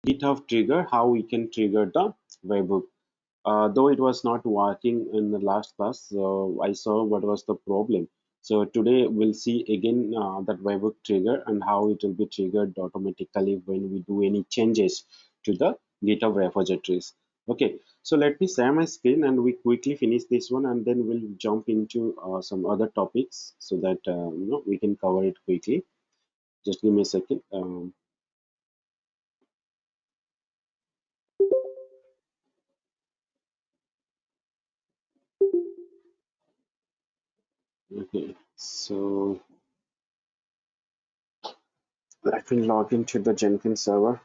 GitHub trigger, how we can trigger the webhook. Though it was not working in the last class, I saw what was the problem. So today we'll see again that webhook trigger and how it will be triggered automatically when we do any changes to the GitHub repositories. Okay, so let me share my screen and we quickly finish this one, and then we'll jump into some other topics so that we can cover it quickly. Just give me a second. Okay, so let me log into the Jenkins server.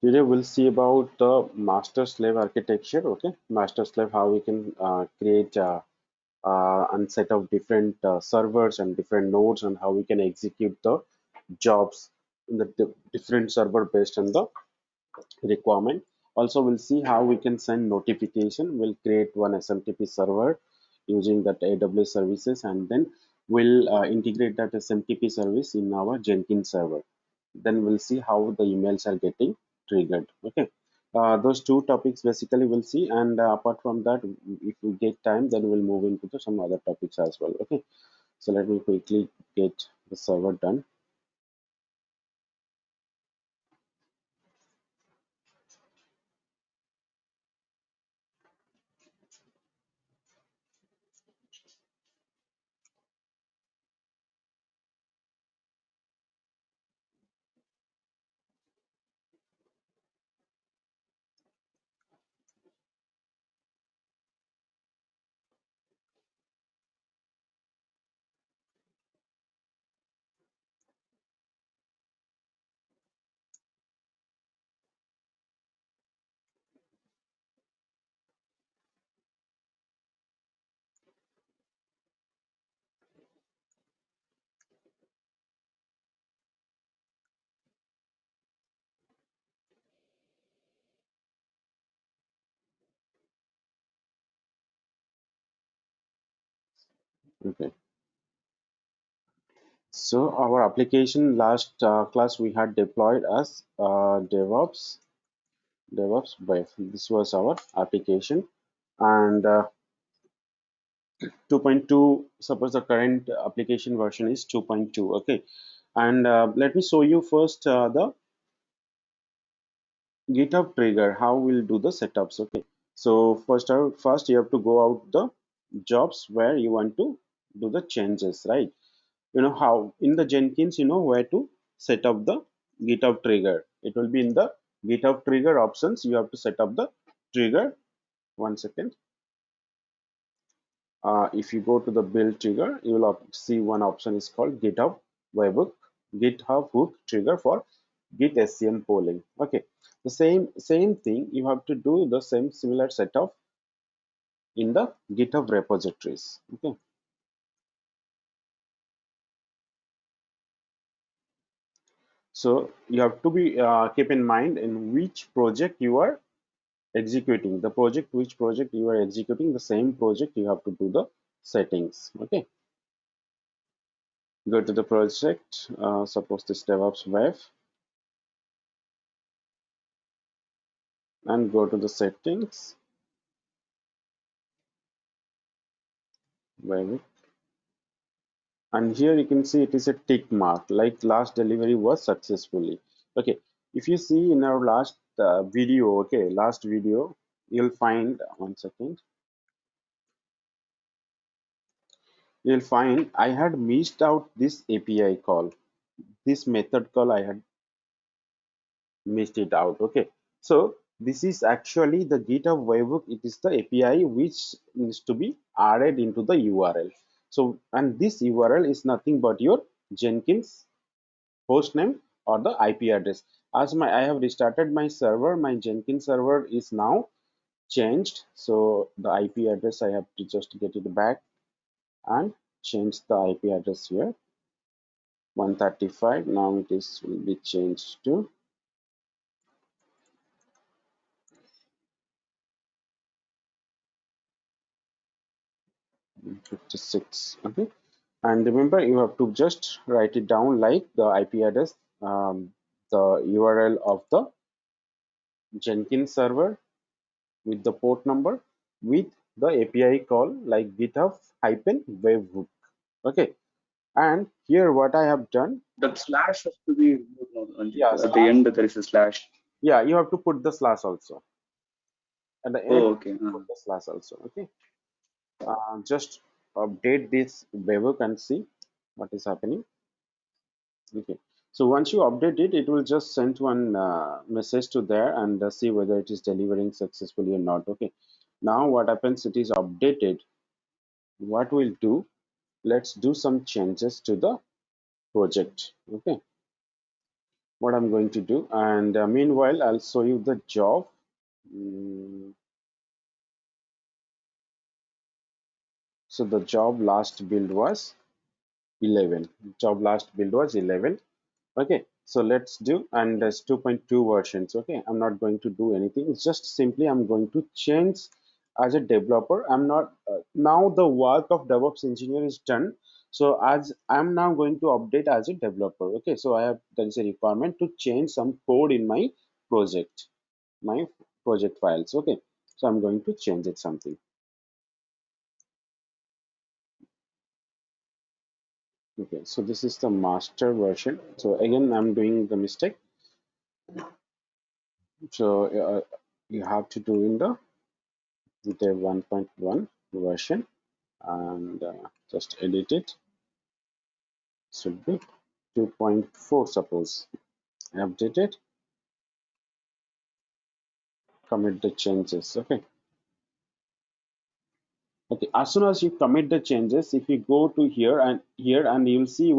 Today we'll see about the master slave architecture. Okay, master slave, how we can create and set up different servers and different nodes, and how we can execute the jobs in the different server based on the requirement. Also, we'll see how we can send notification. We'll create one SMTP server using that AWS services, and then we'll integrate that SMTP service in our Jenkins server. Then we'll see how the emails are getting triggered. Okay, those two topics basically we'll see, and apart from that, if we get time, then we'll move into some other topics as well. Okay, so let me quickly get the server done. Okay, so our application last class we had deployed as DevOps web. This was our application, and 2.2, suppose the current application version is 2.2. Okay, and let me show you first the GitHub trigger, how we'll do the setups. Okay, so first you have to go out the jobs where you want to do the changes, right? You know how in the Jenkins, you know where to set up the GitHub trigger. It will be in the GitHub trigger options. You have to set up the trigger. One second. If you go to the build trigger, you will see one option is called GitHub webhook, GitHub hook trigger for Git SCM polling. Okay, the same thing you have to do the same similar setup in the GitHub repositories. Okay, so you have to be keep in mind in which project you are executing. The project, which project you are executing, the same project you have to do the settings. Okay, go to the project. Suppose this DevOps web, and go to the settings web, and here you can see it is a tick mark like last delivery was successfully. Okay, if you see in our last video, okay, last video, you'll find, one second, you'll find I had missed out this API call, this method call I had missed it out. Okay, so this is actually the GitHub webhook. It is the API which needs to be added into the URL. So, and this URL is nothing but your Jenkins host name or the IP address. As my I have restarted my server, my Jenkins server is now changed. So the IP address I have to just get it back and change the IP address here. 135. Now it is will be changed to 56. Okay. And remember, you have to just write it down like the IP address, the URL of the Jenkins server with the port number with the API call like GitHub hyphen webhook. Okay. And here what I have done, That slash has to be removed now, Ranjit. yeah, At the slash, end, there is a slash. yeah, you have to put the slash also. At the end, Oh, okay. put the slash also. Okay. Just update this webhook and see what is happening. Okay. So once you update it, it will just send one message to there and see whether it is delivering successfully or not. Okay. Now what happens? It is updated. What we'll do? Let's do some changes to the project. Okay. What I'm going to do, and meanwhile, I'll show you the job. Mm, so the job last build was 11. Job last build was 11. Okay, so let's do, and there's 2.2 versions. Okay, I'm not going to do anything. It's just simply I'm going to change as a developer. I'm not now the work of DevOps engineer is done. So as I'm now going to update as a developer. Okay, so I have there is a requirement to change some code in project, my project files. Okay, so I'm going to change it something. Okay, so this is the master version. So again, I'm doing the mistake. So you have to do in the 1.1 version and just edit it. Should be 2.4 suppose. Update it, commit the changes. Okay. Okay. As soon as you commit the changes, if you go to here and you'll see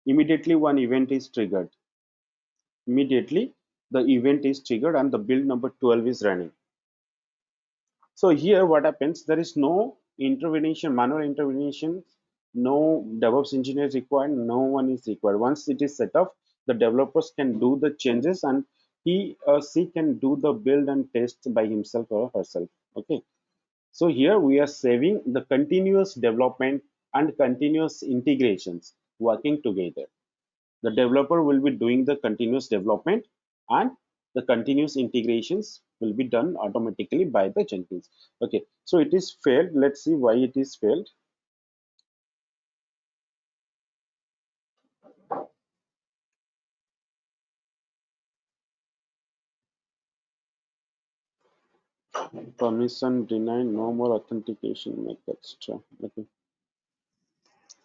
immediately one event is triggered. Immediately the event is triggered and the build number 12 is running. So here what happens, there is no intervention, manual intervention, no DevOps engineer is required, no one is required. Once it is set up, the developers can do the changes and he or she can do the build and test by himself or herself. Okay. So here we are saving the continuous development and continuous integrations working together. The developer will be doing the continuous development and the continuous integrations will be done automatically by the Jenkins. Okay, so it is failed. Let's see why it is failed. Permission denied, no more authentication methods. Okay,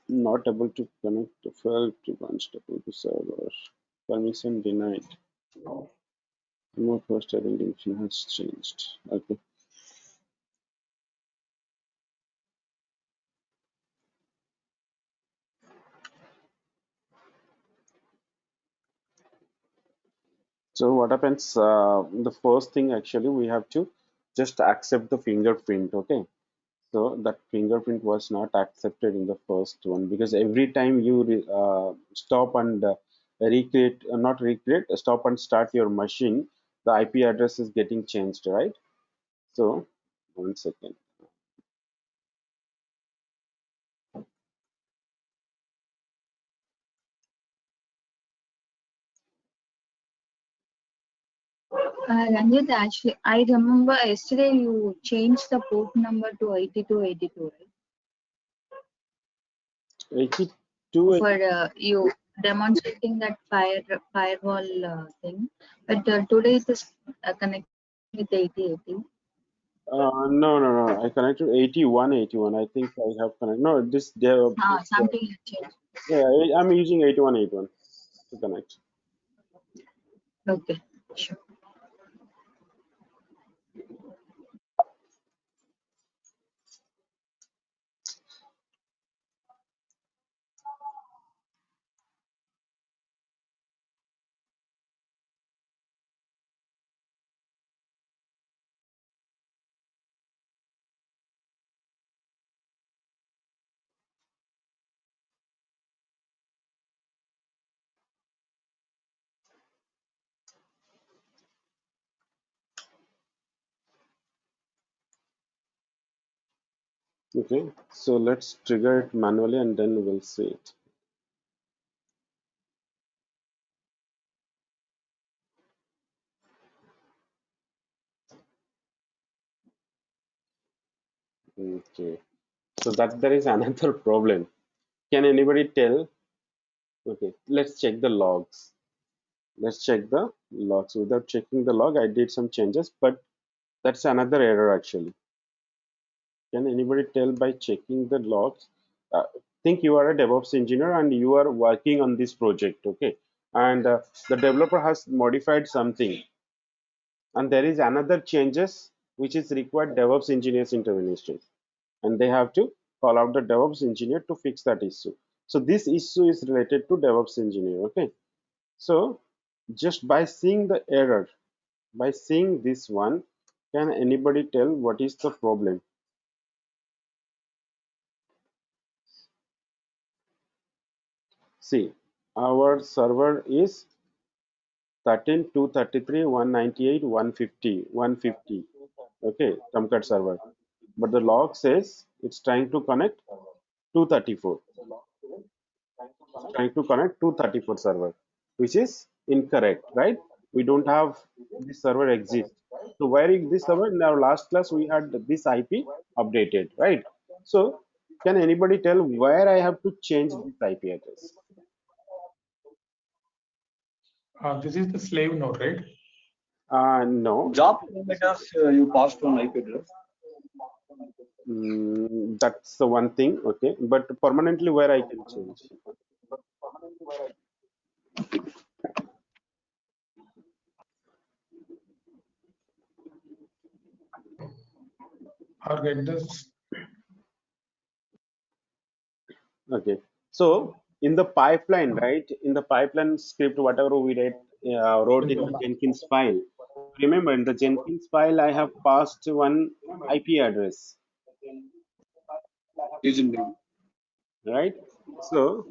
not able to connect to failed to branch to server. Permission denied. No first identification has changed. Okay. So what happens? The first thing actually we have to just accept the fingerprint. Okay, so that fingerprint was not accepted in the first one because every time you stop and recreate, not recreate, stop and start your machine, the IP address is getting changed, right? So one second. Ranjit, actually, I remember yesterday you changed the port number to 8282, right? 82. For you demonstrating that firewall thing. But today it is connected with 8080. No, no, no. I connected 81, 81. I think I have connected. No, Something you changed. yeah, I'm using 81, 81 to connect. Okay, sure. Okay, so let's trigger it manually and then we'll see it. Okay, so that there is another problem. Can anybody tell? Okay, let's check the logs. Let's check the logs. Without checking the log, I did some changes, but that's another error actually. Can anybody tell by checking the logs? Uh, think you are a DevOps engineer and you are working on this project, okay? And the developer has modified something, and there is another changes which is required DevOps engineers intervention, and they have to call out the DevOps engineer to fix that issue. So this issue is related to DevOps engineer, okay? So just by seeing the error, by seeing this one, can anybody tell what is the problem? See, our server is 13, 233, 198, 150, 150. Okay, Tomcat server. But the log says it's trying to connect 234. It's trying to connect 234 server, which is incorrect, right? We don't have this server exist. So where is this server? In our last class, we had this IP updated, right? So can anybody tell where I have to change this IP address? This is the slave node, right? No. Job parameters you passed on IP address. That's the one thing, okay. But permanently, where I can change? Or get this. Okay. So in the pipeline, right? In the pipeline script, whatever we wrote in the Jenkins file. Remember, in the Jenkins file, I have passed one IP address, Agent name. right? So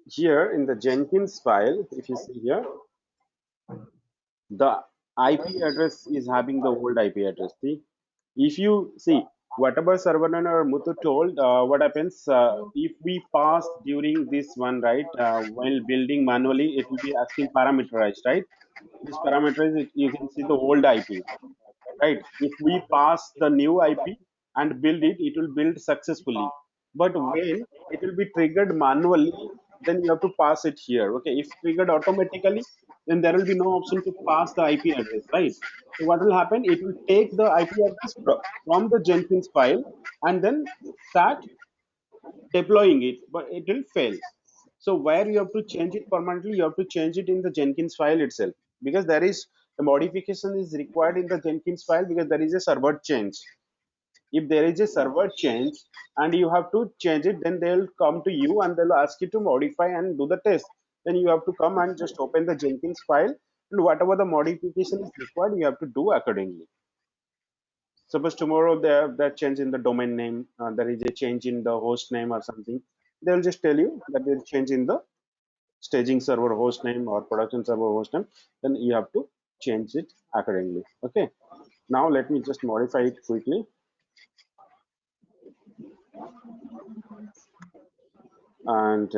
here in the Jenkins file, if you see here, the IP address is having the old IP address. See, if you see whatever Saravanan or Muthu told, what happens if we pass during this one, right? While building manually, it will be asking parameterized, right? This parameterized, you can see the old IP, right? If we pass the new IP and build it, it will build successfully. But when it will be triggered manually, then you have to pass it here. Okay, if triggered automatically, then there will be no option to pass the IP address, right? So what will happen? It will take the IP address from the Jenkins file and then start deploying it, but it will fail. So where you have to change it permanently, you have to change it in the Jenkins file itself, because there is a modification is required in the Jenkins file because there is a server change. If there is a server change and you have to change it, then they'll come to you and they'll ask you to modify and do the test. Then you have to come and just open the Jenkins file, and whatever the modification is required, you have to do accordingly. Suppose tomorrow there change in the domain name, there is a change in the host name or something. They'll just tell you that there is change in the staging server host name or production server host name. Then you have to change it accordingly. Okay. Now let me just modify it quickly, and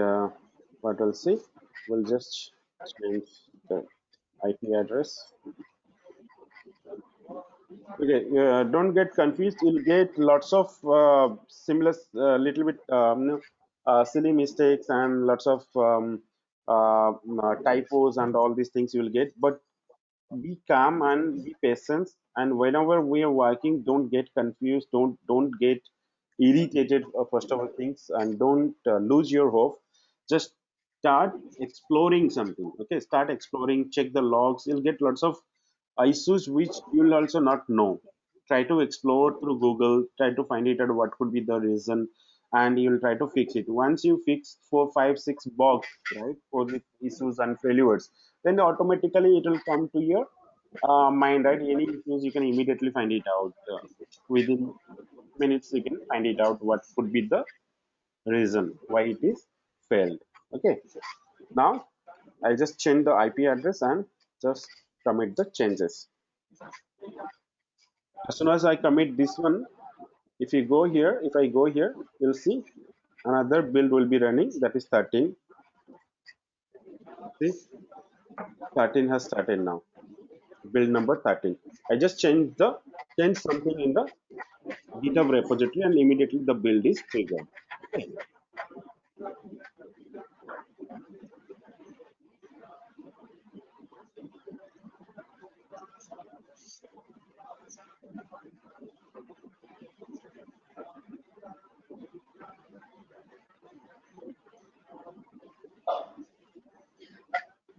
what we'll see, we'll just change the IP address. Okay, don't get confused. You'll get lots of similar, little bit silly mistakes and lots of typos and all these things you will get. But be calm and be patient. And whenever we are working, don't get confused. Don't get irritated. First of all, things, and don't lose your hope. Just start exploring something. Okay, start exploring. Check the logs. You'll get lots of issues which you'll also not know. Try to explore through Google, try to find it out what could be the reason, and you'll try to fix it. Once you fix 4 5 6 bugs, right, for the issues and failures, then automatically it will come to your mind, right? Any issues you can immediately find it out. Within minutes you can find it out what could be the reason why it is failed. Okay, now I'll just change the IP address and just commit the changes. As soon as I commit this one, If you go here, if I go here, you'll see another build will be running, that is 13. See, 13 has started now. Build number 13. I just changed something in the GitHub repository and immediately the build is triggered. Okay.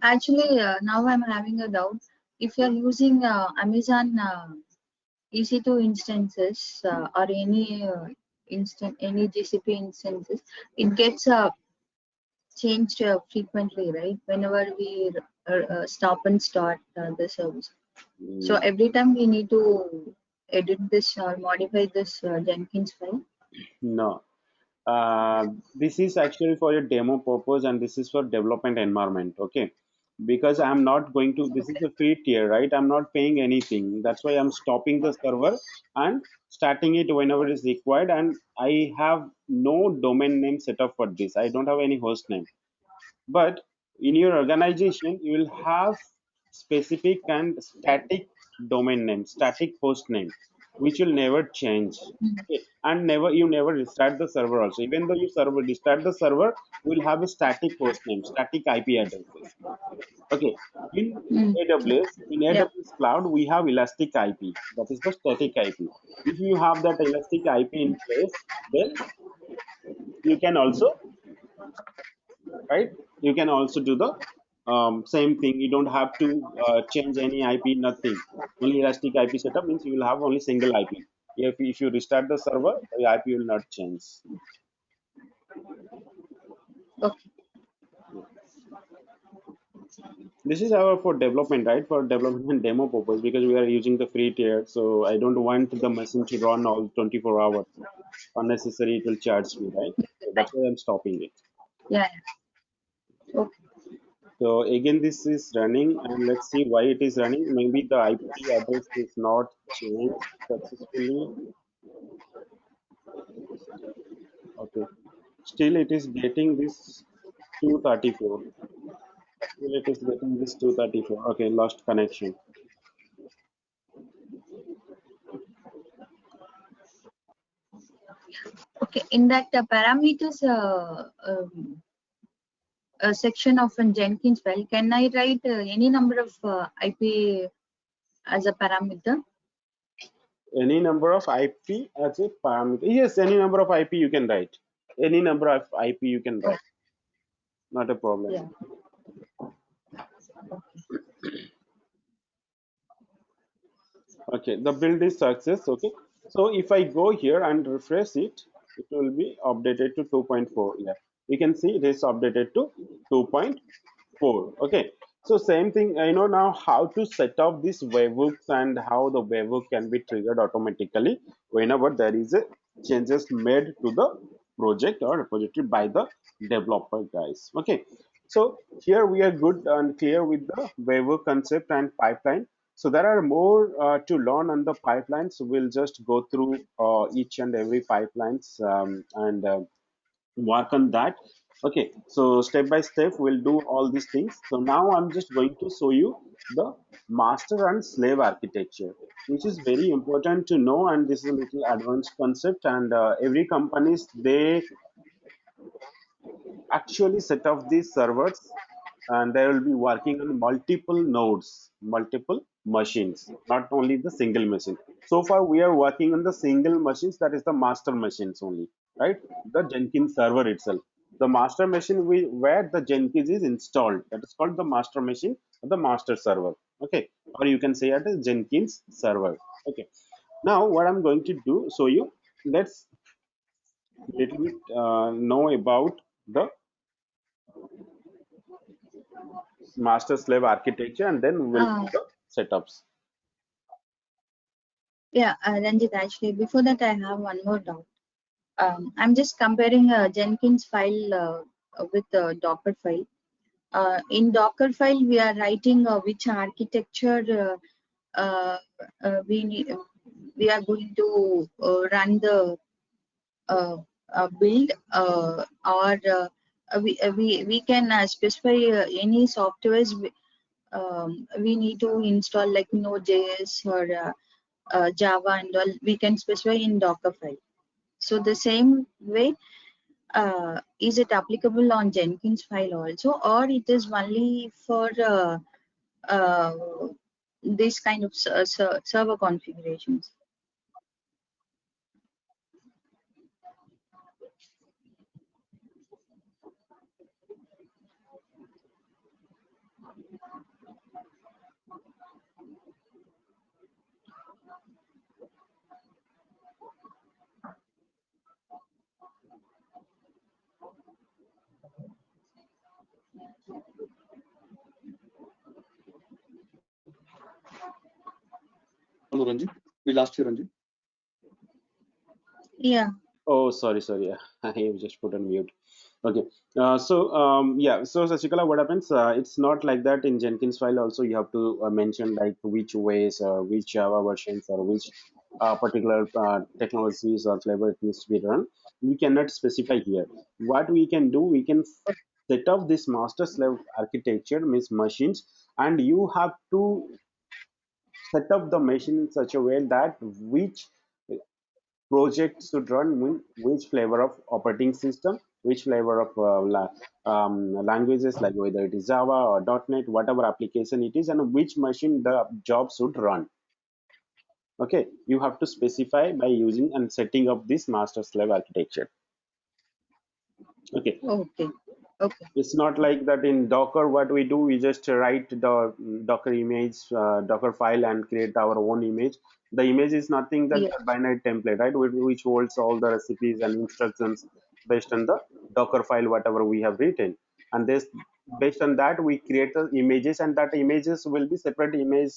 Actually, now I'm having a doubt. If you're using Amazon EC2 instances or any GCP instances, it gets changed frequently, right? Whenever we stop and start the service. So every time we need to edit this or modify this Jenkins file. No. This is actually for a demo purpose and this is for development environment. Okay. Because I'm not going to, this is a free tier, right? I'm not paying anything. That's why I'm stopping the server and starting it whenever is required. And I have no domain name set up for this. I don't have any host name. But in your organization, you will have specific and static domain name, static host name, which will never change. Okay. And you never restart the server also. Even though you restart the server, you will have a static host name, static IP addresses. Okay. In Mm. Yeah. AWS cloud, we have elastic IP. That is the static IP. If you have that elastic IP in place, then you can also, right? You can also do the same thing. You don't have to change any IP, nothing. Only elastic IP setup means you will have only single IP. If you restart the server, the IP will not change. Okay. This is our for development, right? For development and demo purpose, because we are using the free tier. So I don't want the machine to run all 24 hours. Unnecessary, it will charge me, right? So that's why I'm stopping it. Yeah. Okay. So again, this is running, and let's see why it is running. Maybe the IP address is not changed successfully. Okay, still it is getting this 234. Still it is getting this 234. Okay, lost connection. Okay. In that parameters section of a Jenkins file, can I write any number of IP as a parameter? Any number of IP as a parameter. Yes, any number of IP you can write. Any number of IP you can write. Not a problem. Yeah. Okay, the build is success. Okay, so if I go here and refresh it, it will be updated to 2.4. Yeah, you can see it is updated to 2.4. Okay, so same thing. I know now how to set up these webhooks and how the webhook can be triggered automatically whenever there is a changes made to the project or repository by the developer guys. Okay, so here we are good and clear with the webhook concept and pipeline. So there are more to learn on the pipelines. So we'll just go through each and every pipelines and work on that. Okay, so step by step we'll do all these things. So now I'm just going to show you the master and slave architecture, which is very important to know. And this is a little advanced concept. And every companies they actually set up these servers and they will be working on multiple nodes, multiple machines, not only the single machine. So far, we are working on the single machines, that is the master machines only, right? The Jenkins server itself. The master machine where the Jenkins is installed, that is called the master machine or the master server. Okay, or you can say it as Jenkins server. Okay, now what I'm going to do, show you, let's little bit know about the master slave architecture and then we'll do the setups. Yeah, Ranjit, actually, before that, I have one more doubt. I'm just comparing a Jenkins file with a Docker file. In Docker file, we are writing which architecture we need, we are going to run the build or we can specify any softwares we need to install like Node.js or Java and all. We can specify in Docker file. So the same way, is it applicable on Jenkins file also, or it is only for uh, this kind of server configurations? Hello, Ranjit. We lost you, Ranjit. Yeah. Oh, sorry. I have just put on mute. Okay. Yeah. So Sachikala, what happens? It's not like that in Jenkins file. Also, you have to mention like which ways or which Java versions or which particular technologies or flavor it needs to be run. We cannot specify here. What we can do, we can set up this master slave architecture, means machines, and you have to set up the machine in such a way that which project should run which flavor of operating system, which flavor of languages, like whether it is Java or .NET, whatever application it is, and which machine the job should run. Okay, you have to specify by using and setting up this master slave architecture. Okay, Okay. Okay. it's not like that in Docker. What we do, we just write the Docker image, Docker file, and create our own image. The image is nothing that Yes. the binary template, right, which holds all the recipes and instructions based on the Docker file, whatever we have written. And this, based on that, we create the images, and that images will be separate image,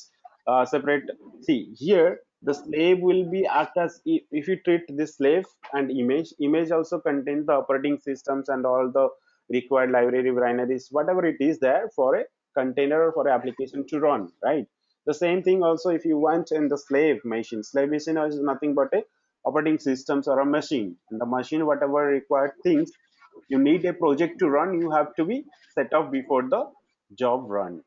separate. See here, the slave will be act as, if you treat this slave and image also contains the operating systems and all the required library binaries, whatever it is there for a container or for an application to run, right? The same thing also if you want in the slave machine is nothing but a operating systems or a machine, and the machine whatever required things you need a project to run, you have to be set up before the job runs.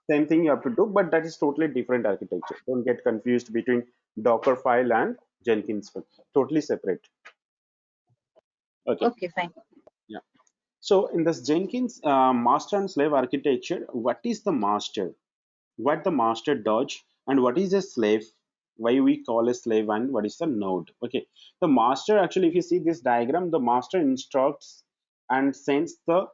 Same thing you have to do, but that is totally different architecture. Don't get confused between Docker file and Jenkins file. Totally separate. Okay. Okay. Fine. Yeah. So in this Jenkins master and slave architecture, what is the master? What the master does, and what is a slave? Why we call a slave, and what is the node? Okay, the master actually, if you see this diagram, the master instructs and sends the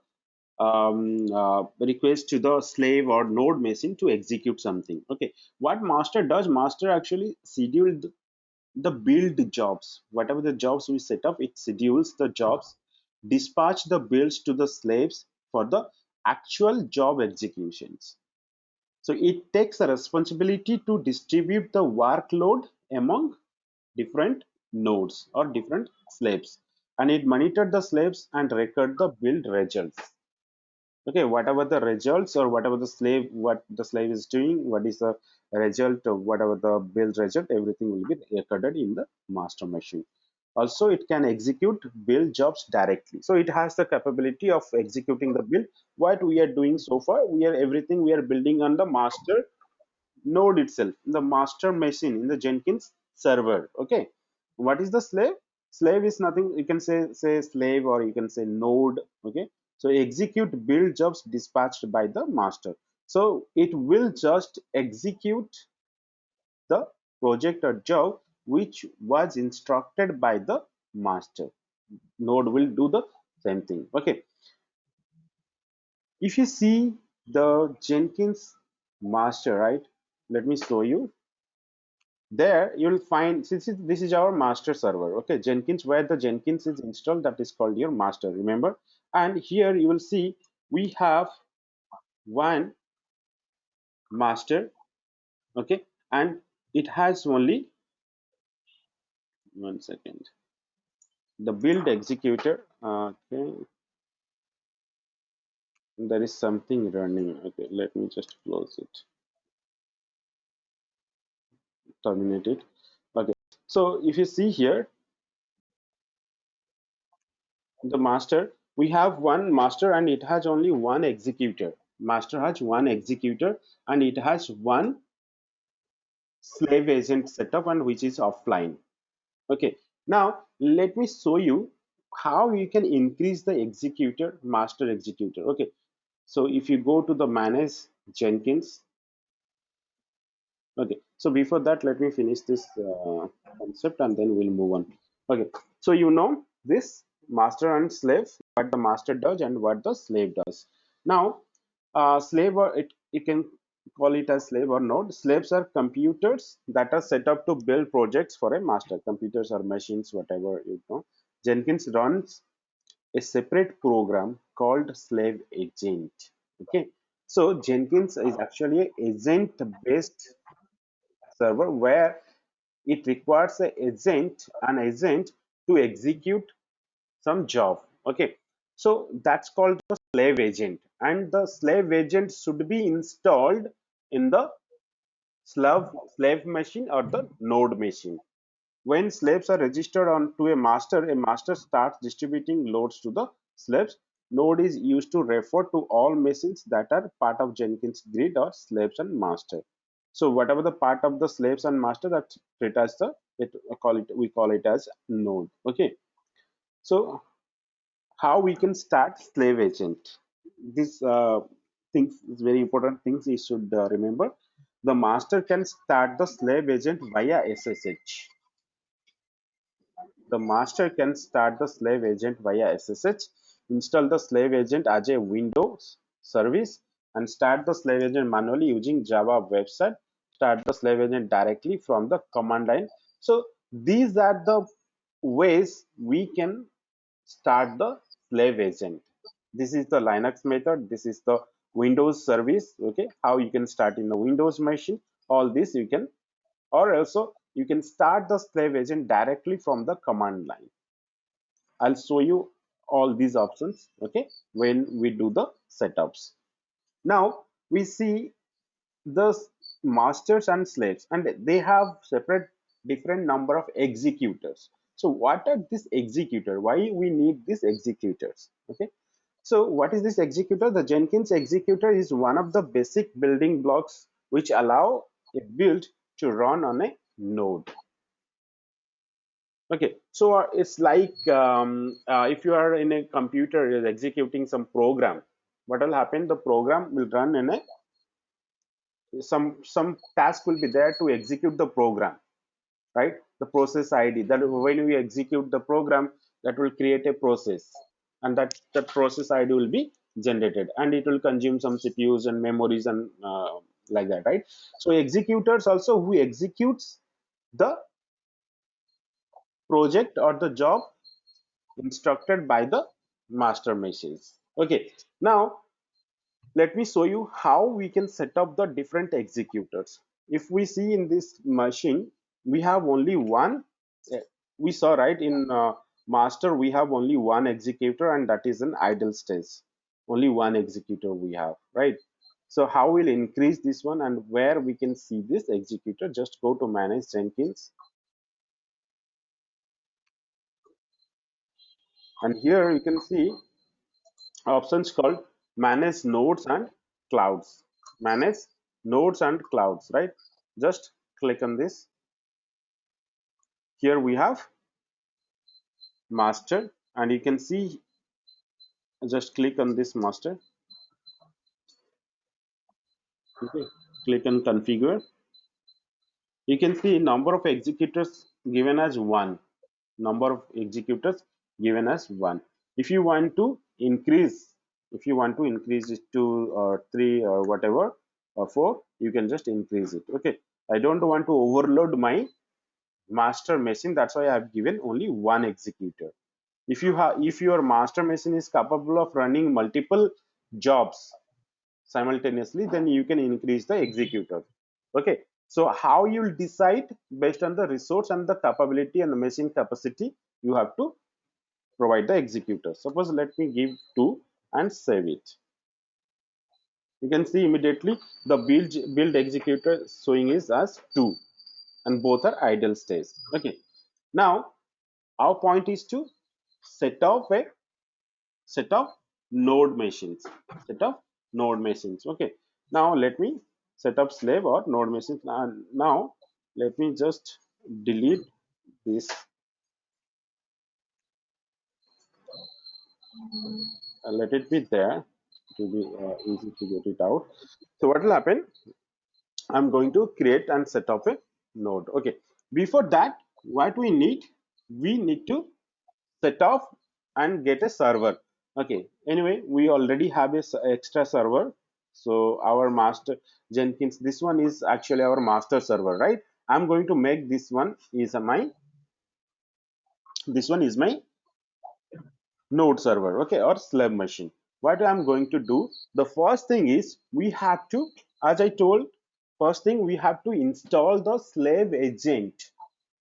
request to the slave or node machine to execute something. Okay, what master does? Master actually schedule the build jobs. Whatever the jobs we set up, it schedules the jobs, dispatch the builds to the slaves for the actual job executions. So it takes a responsibility to distribute the workload among different nodes or different slaves, and it monitored the slaves and record the build results. Okay, whatever the results or whatever the slave, what the slave is doing, what is the result of whatever the build result, everything will be recorded in the master machine. Also, it can execute build jobs directly, so it has the capability of executing the build. What we are doing so far, we are everything we are building on the master node itself, the master machine in the Jenkins server. Okay, what is the slave? Slave is nothing, you can say slave, or you can say node. Okay, so execute build jobs dispatched by the master. So it will just execute the project or job which was instructed by the master. Node will do the same thing. Okay, if you see the Jenkins master, right, let me show you. There you'll find, since this is our master server, okay, Jenkins, where the Jenkins is installed, that is called your master, remember. And here you will see we have one master, okay, and it has only, one second, the build executor. Okay, there is something running. Okay, let me just close it. terminate it. Okay, so if you see here, the master, we have one master and it has only one executor. Master has one executor and it has one slave agent setup and which is offline. Okay, now let me show you how you can increase the executor, master executor. Okay, so if you go to the manage Jenkins. Okay, so before that, let me finish this concept and then we'll move on. Okay, so you know this master and slave, what the master does and what the slave does. Now, slave, or you can call it as slave or node. Slaves are computers that are set up to build projects for a master. Computers or machines, whatever you know. Jenkins runs a separate program called slave agent. Okay, so Jenkins is actually a agent based server where it requires an agent to execute some job. Okay, so that's called the slave agent, and the slave agent should be installed in the slave machine or the node machine. When slaves are registered on to a master starts distributing loads to the slaves. Node is used to refer to all machines that are part of Jenkins grid or slaves and master. So whatever the part of the slaves and master, that's treated as the we call it as node. Okay. So how we can start slave agent? This things is very important things you should remember. The master can start the slave agent via SSH. The master can start the slave agent via SSH, install the slave agent as a Windows service, and start the slave agent manually using Java website. Start the slave agent directly from the command line. So these are the ways we can start the slave agent. This is the Linux method. This is the Windows service. Okay, how you can start in the Windows machine. All this you can, or also you can start the slave agent directly from the command line. I'll show you all these options, okay, when we do the setups. Now we see the masters and slaves, and they have separate different number of executors. So what are these executors? Why we need these executors? Okay, so what is this executor? The Jenkins executor is one of the basic building blocks which allow a build to run on a node. Okay, so it's like if you are in a computer, you're executing some program. What will happen? The program will run in a some task will be there to execute the program, right? The process ID, that when we execute the program, that will create a process, and that process ID will be generated, and it will consume some CPUs and memories and like that, right? So executors also who executes the project or the job instructed by the master machines. Okay, now let me show you how we can set up the different executors. If we see in this machine, we have only one. We saw right in master, we have only one executor, and that is an idle stage. Only one executor we have, right? So how we'll increase this one and where we can see this executor? Just go to manage Jenkins, and here you can see options called manage nodes and clouds. Manage nodes and clouds, right? Just click on this. Here we have master, and you can see, just click on this master. Okay, click on configure. You can see number of executors given as 1. Number of executors given as 1. If you want to increase, it to 3 or whatever, or 4, you can just increase it. Okay, I don't want to overload my master machine, that's why I have given only one executor. If your master machine is capable of running multiple jobs simultaneously, then you can increase the executor. Okay, so how you'll decide? Based on the resource and the capability and the machine capacity, you have to provide the executor. Suppose let me give 2 and save it. You can see immediately the build executor showing is as 2, and both are idle states. Okay. Now our point is to set off a set of node machines. Set of node machines. Okay. Now let me set up slave or node machines. And now let me just delete this. Let it be there to be easy to get it out. So what will happen? I'm going to create and set up a node. Okay. Before that, what we need? We need to set off and get a server. Okay. Anyway, we already have a extra server. So our master Jenkins, this one is actually our master server, right? I'm going to make this one is my this one is my node server, okay, or slave machine. What I'm going to do, the first thing is we have to, as I told, first thing we have to install the slave agent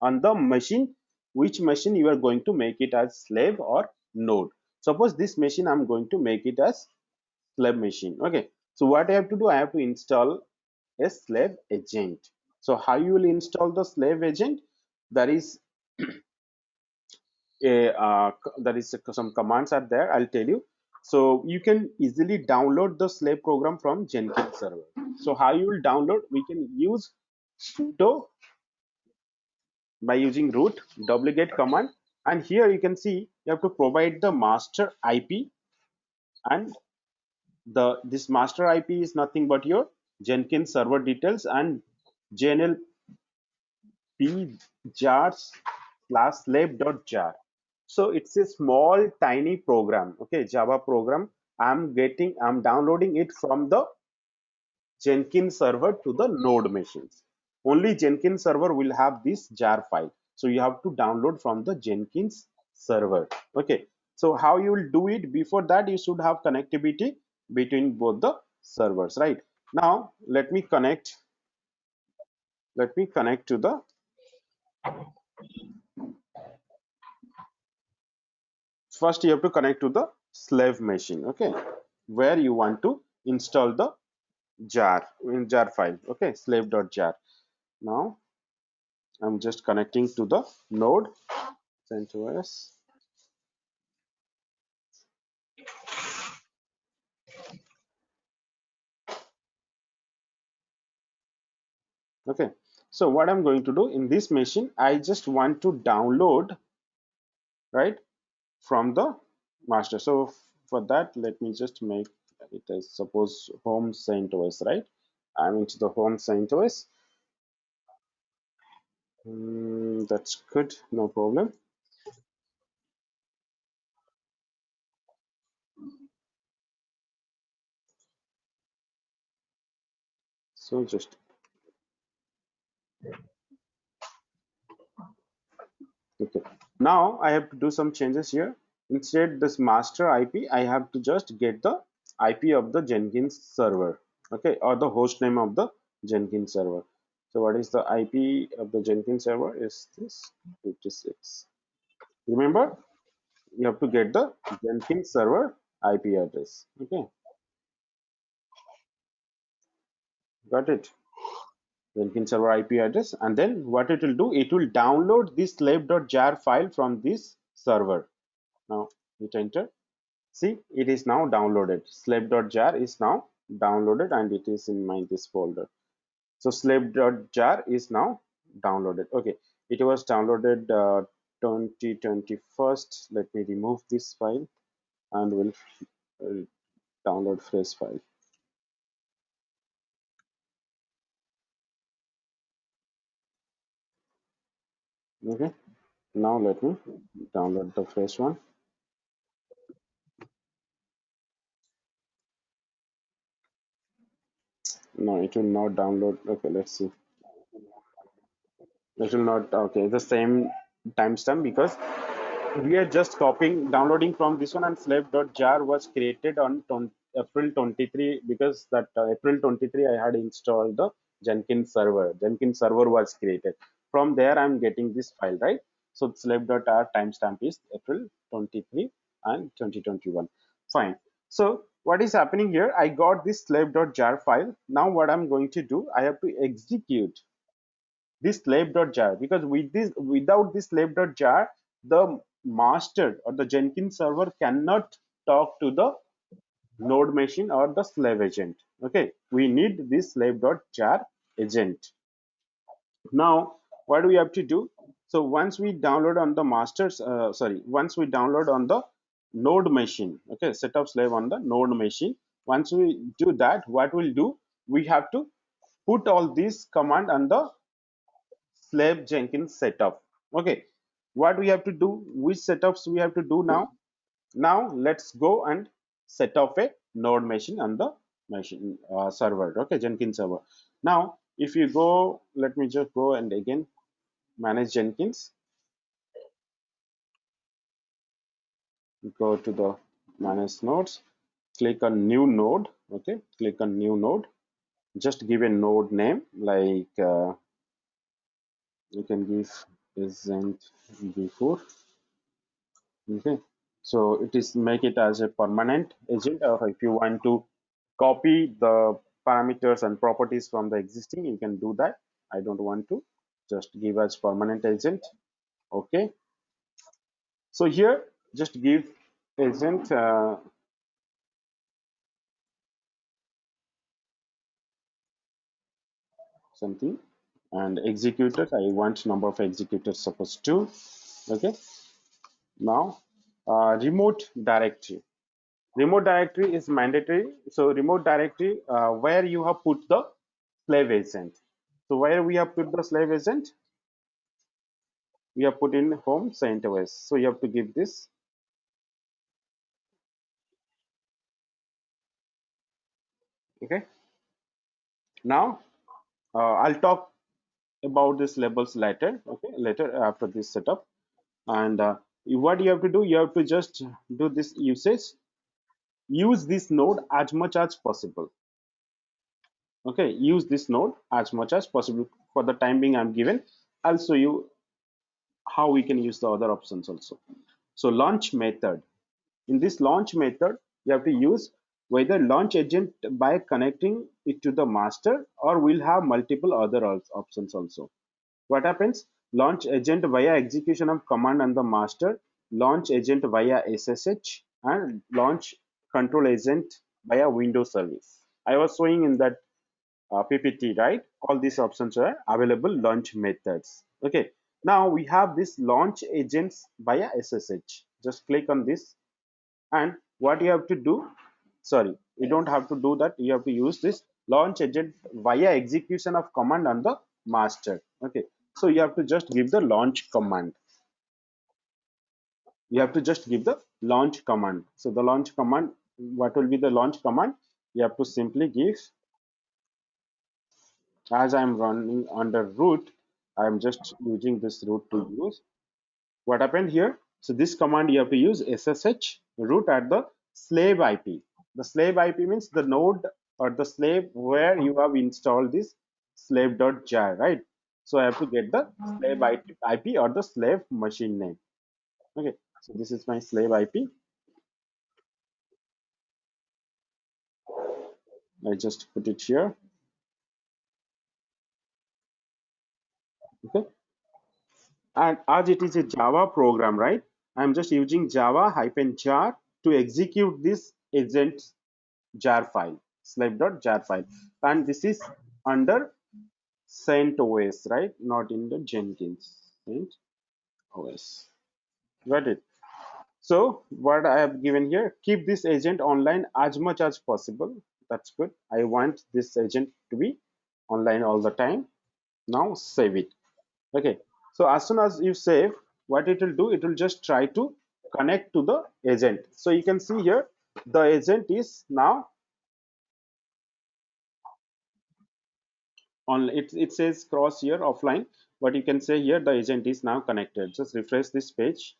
on the machine, which machine you are going to make it as slave or node. Suppose this machine I'm going to make it as slave machine. Okay, so what I have to do, I have to install a slave agent. So how you will install the slave agent? That is there is some commands are there, I'll tell you. So you can easily download the slave program from Jenkins server. So how you will download? We can use sudo by using root wget command, and here you can see you have to provide the master IP, and the this master IP is nothing but your Jenkins server details and JNL jars slash slave.jar. So it's a small tiny program, okay, Java program. I'm downloading it from the Jenkins server to the node machines. Only Jenkins server will have this jar file. So you have to download from the Jenkins server. Okay. So how you will do it? Before that, you should have connectivity between both the servers, right? Now let me connect to the first you have to connect to the slave machine, okay, where you want to install the jar in jar file, okay, slave.jar. Now I'm just connecting to the node CentOS. Okay, so what I'm going to do in this machine, I just want to download right from the master. So for that, let me just make it as suppose home CentOS, right? I'm into the home CentOS. That's good, no problem. So just okay. Now I have to do some changes here. Instead, this master IP, I have to just get the IP of the Jenkins server, okay, or the host name of the Jenkins server. So what is the IP of the Jenkins server? Is this 56? Remember, you have to get the Jenkins server IP address. Okay, got it. Jenkins server IP address, and then what it will do? It will download this slave.jar file from this server. Now hit enter. See, it is now downloaded. Slave.jar is now downloaded and it is in my this folder. So slave.jar is now downloaded. Okay, it was downloaded 2021. Let me remove this file and we'll download fresh file. Okay, now let me download the fresh one. No, it will not download. Okay, let's see. It will not. Okay, the same timestamp because we are just copying downloading from this one, and slave.jar was created on April 23 because that April 23 I had installed the Jenkins server was created. From there I'm getting this file, right? So slave.jar timestamp is April 23 and 2021. Fine. So what is happening here? I got this slave.jar file. Now what I'm going to do, I have to execute this slave.jar, because with this, without this slave.jar, the master or the Jenkins server cannot talk to the node machine or the slave agent. Okay, we need this slave.jar agent. Now what do we have to do? So once we download on the masters, once we download on the node machine, okay, set up slave on the node machine. Once we do that, what we'll do, we have to put all these command on the slave Jenkins setup. Okay, what we have to do, which setups we have to do now? Now let's go and set up a node machine on the machine server. Okay, Jenkins server. Now if you go, let me just go and again manage Jenkins. Go to the manage nodes, click on new node. Okay, click on new node. Just give a node name like you can give isn't before. Okay, so it is make it as a permanent agent, or if you want to copy the parameters and properties from the existing, you can do that. I don't want to, just give as permanent agent. Okay, so here just give agent something, and executors, I want number of executors, suppose 2. Okay, now remote directory. Remote directory is mandatory. So remote directory where you have put the slave agent. So where we have put the slave agent, we have put in home CentOS. So you have to give this. Okay, now I'll talk about these labels later. Okay, later after this setup. And what you have to do, you have to just do this usage. Use this node as much as possible. Okay, use this node as much as possible. For the time being, I'm given. I'll show you how we can use the other options also. So launch method. In this launch method, you have to use whether launch agent by connecting it to the master, or we'll have multiple other options also. What happens? Launch agent via execution of command on the master, launch agent via SSH, and launch control agent via Windows service. I was showing in that PPT, right? All these options are available launch methods. Okay, now we have this launch agents via SSH. Just click on this, and what you have to do, sorry, you don't have to do that. You have to use this launch agent via execution of command on the master. Okay, so you have to just give the launch command. You have to just give the launch command. So the launch command, what will be the launch command? You have to simply give, as I'm running under root, I'm just using this root to use. What happened here? So this command you have to use SSH root at the slave IP. The slave IP means the node or the slave where you have installed this slave.jar, right? So I have to get the slave IP or the slave machine name. Okay, so this is my slave IP. I just put it here. Okay, and as it is a Java program, right? I'm just using Java -jar to execute this agent jar file, slave.jar file, and this is under CentOS, right? Not in the Jenkins. CentOS. Got it? So what I have given here, keep this agent online as much as possible. That's good. I want this agent to be online all the time. Now save it. Okay, so as soon as you save, what it will do, it will just try to connect to the agent. So you can see here the agent is now on. It says cross here offline, but you can say here the agent is now connected. Just refresh this page.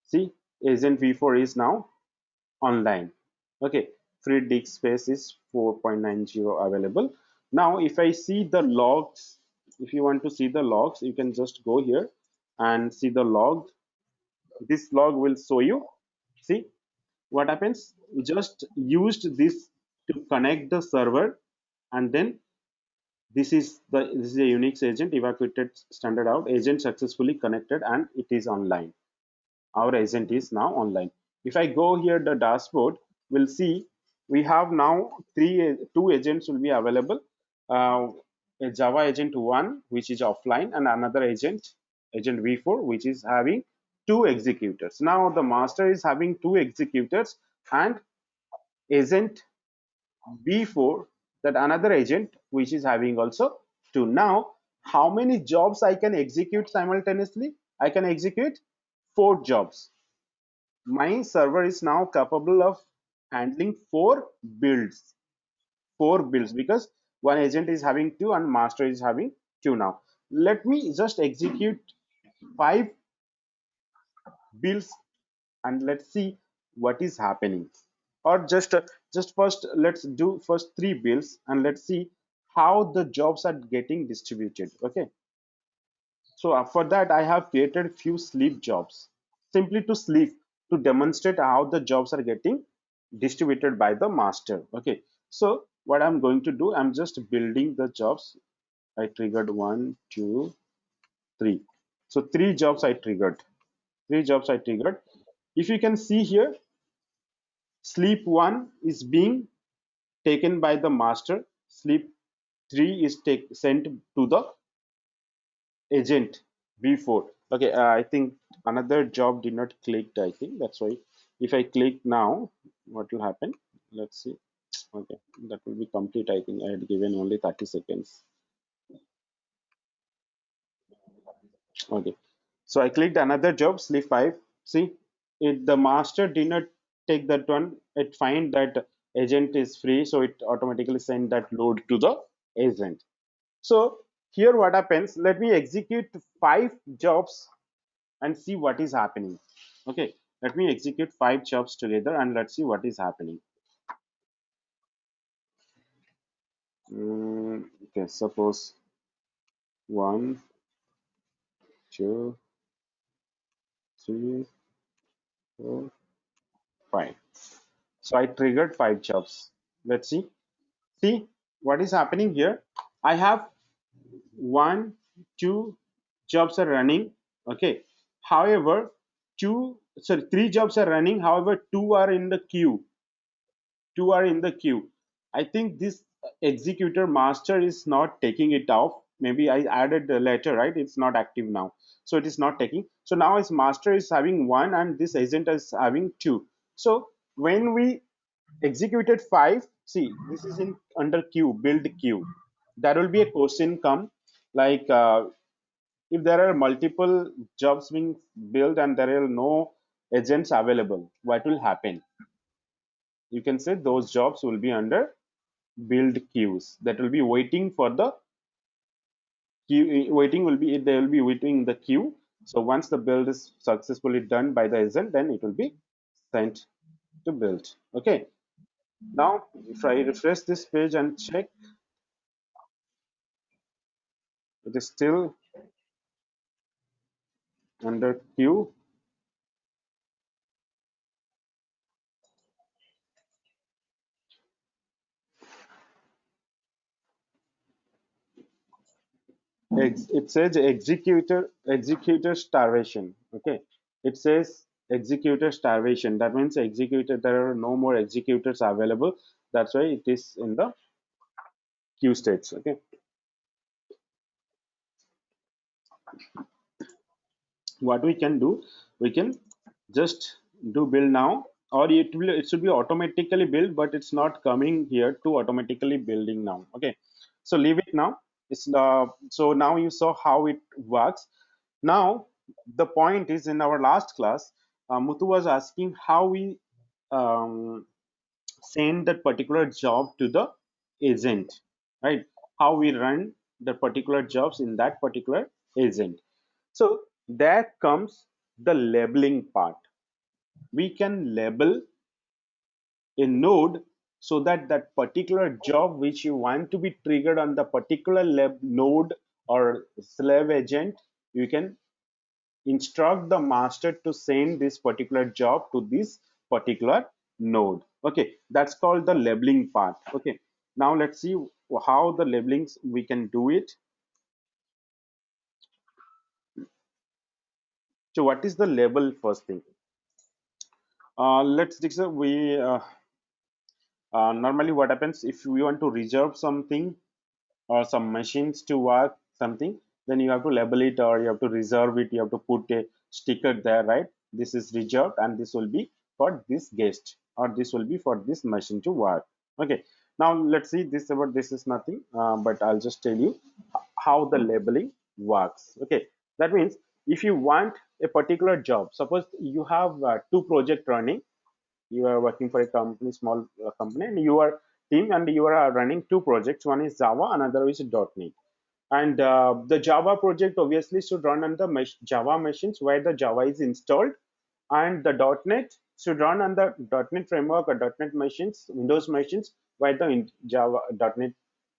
See, agent v4 is now online. Okay, free disk space is 4.90 available. Now if I see the logs, if you want to see the logs, you can just go here and see the log. This log will show you. See what happens? We just used this to connect the server, and then this is a Unix agent evacuated standard out. Agent successfully connected and it is online. Our agent is now online. If I go here the dashboard, we'll see we have now two agents will be available. A Java agent 1 which is offline and another agent v4 which is having two executors. Now the master is having two executors and agent b4, that another agent which is having also two. Now how many jobs I can execute simultaneously? I can execute 4 jobs. My server is now capable of handling 4 builds, because one agent is having two and master is having two. Now let me just execute 5 builds and let's see what is happening. Or just first let's do first 3 builds and let's see how the jobs are getting distributed. Okay, so for that I have created few sleep jobs simply to sleep, to demonstrate how the jobs are getting distributed by the master. Okay, so what I'm going to do, I'm just building the jobs. I triggered 1 2 3, so 3 jobs I triggered. 3 jobs I triggered. If you can see here, sleep 1 is being taken by the master, sleep 3 is sent to the agent v4. Okay, I think another job did not click. I think that's why. If I click now, what will happen? Let's see. Okay, that will be complete. I think I had given only 30 seconds. Okay, so I clicked another job, sleep 5. See, the master did not take that one. It find that agent is free, so it automatically send that load to the agent. So here what happens, let me execute 5 jobs and see what is happening. Okay, let me execute 5 jobs together and let's see what is happening. Okay, suppose 1 2 3 4 5. So I triggered 5 jobs. Let's see. See what is happening here. I have 1 2 jobs are running. Okay, however 3 jobs are running, however 2 are in the queue. 2 are in the queue. I think this executor master is not taking it off. Maybe I added later, right? It's not active now, so it is not taking. So now its master is having 1 and this agent is having 2. So when we executed 5, see this is in under queue, build queue. There will be a question come like if there are multiple jobs being built and there are no agents available, what will happen? You can say those jobs will be under build queues, that will be waiting for the queue. Waiting will be, they will be waiting in the queue. So once the build is successfully done by the agent, then it will be sent to build. Okay, now if I refresh this page and check, it is still under queue. It says executor starvation. Okay, it says executor starvation. That means executor, there are no more executors available. That's why it is in the queue states. Okay, what we can do, we can just do build now, or it should be automatically build, but it's not coming here to automatically building now. Okay, so leave it now. It's so now you saw how it works. Now the point is, in our last class, Muthu was asking how we um, send that particular job to the agent, right? How we run the particular jobs in that particular agent. So there comes the labeling part. We can label a node so that that particular job which you want to be triggered on the particular node or slave agent, you can instruct the master to send this particular job to this particular node. Okay, that's called the labeling part. Okay, now let's see how the labelings we can do it. So what is the label first thing? Let's discuss. We normally what happens if we want to reserve something or some machines to work something, then you have to label it or you have to reserve it. You have to put a sticker there, right? This is reserved and this will be for this guest, or this will be for this machine to work. Okay. Now let's see this about this is nothing, but I'll just tell you how the labeling works. Okay. That means if you want a particular job, suppose you have two projects running, you are working for a company, small company, and you are team and you are running two projects. One is Java, another is .NET. And the Java project obviously should run on the Java machines where the Java is installed, and the .NET should run on the .NET framework or .NET machines, Windows machines where the Java .NET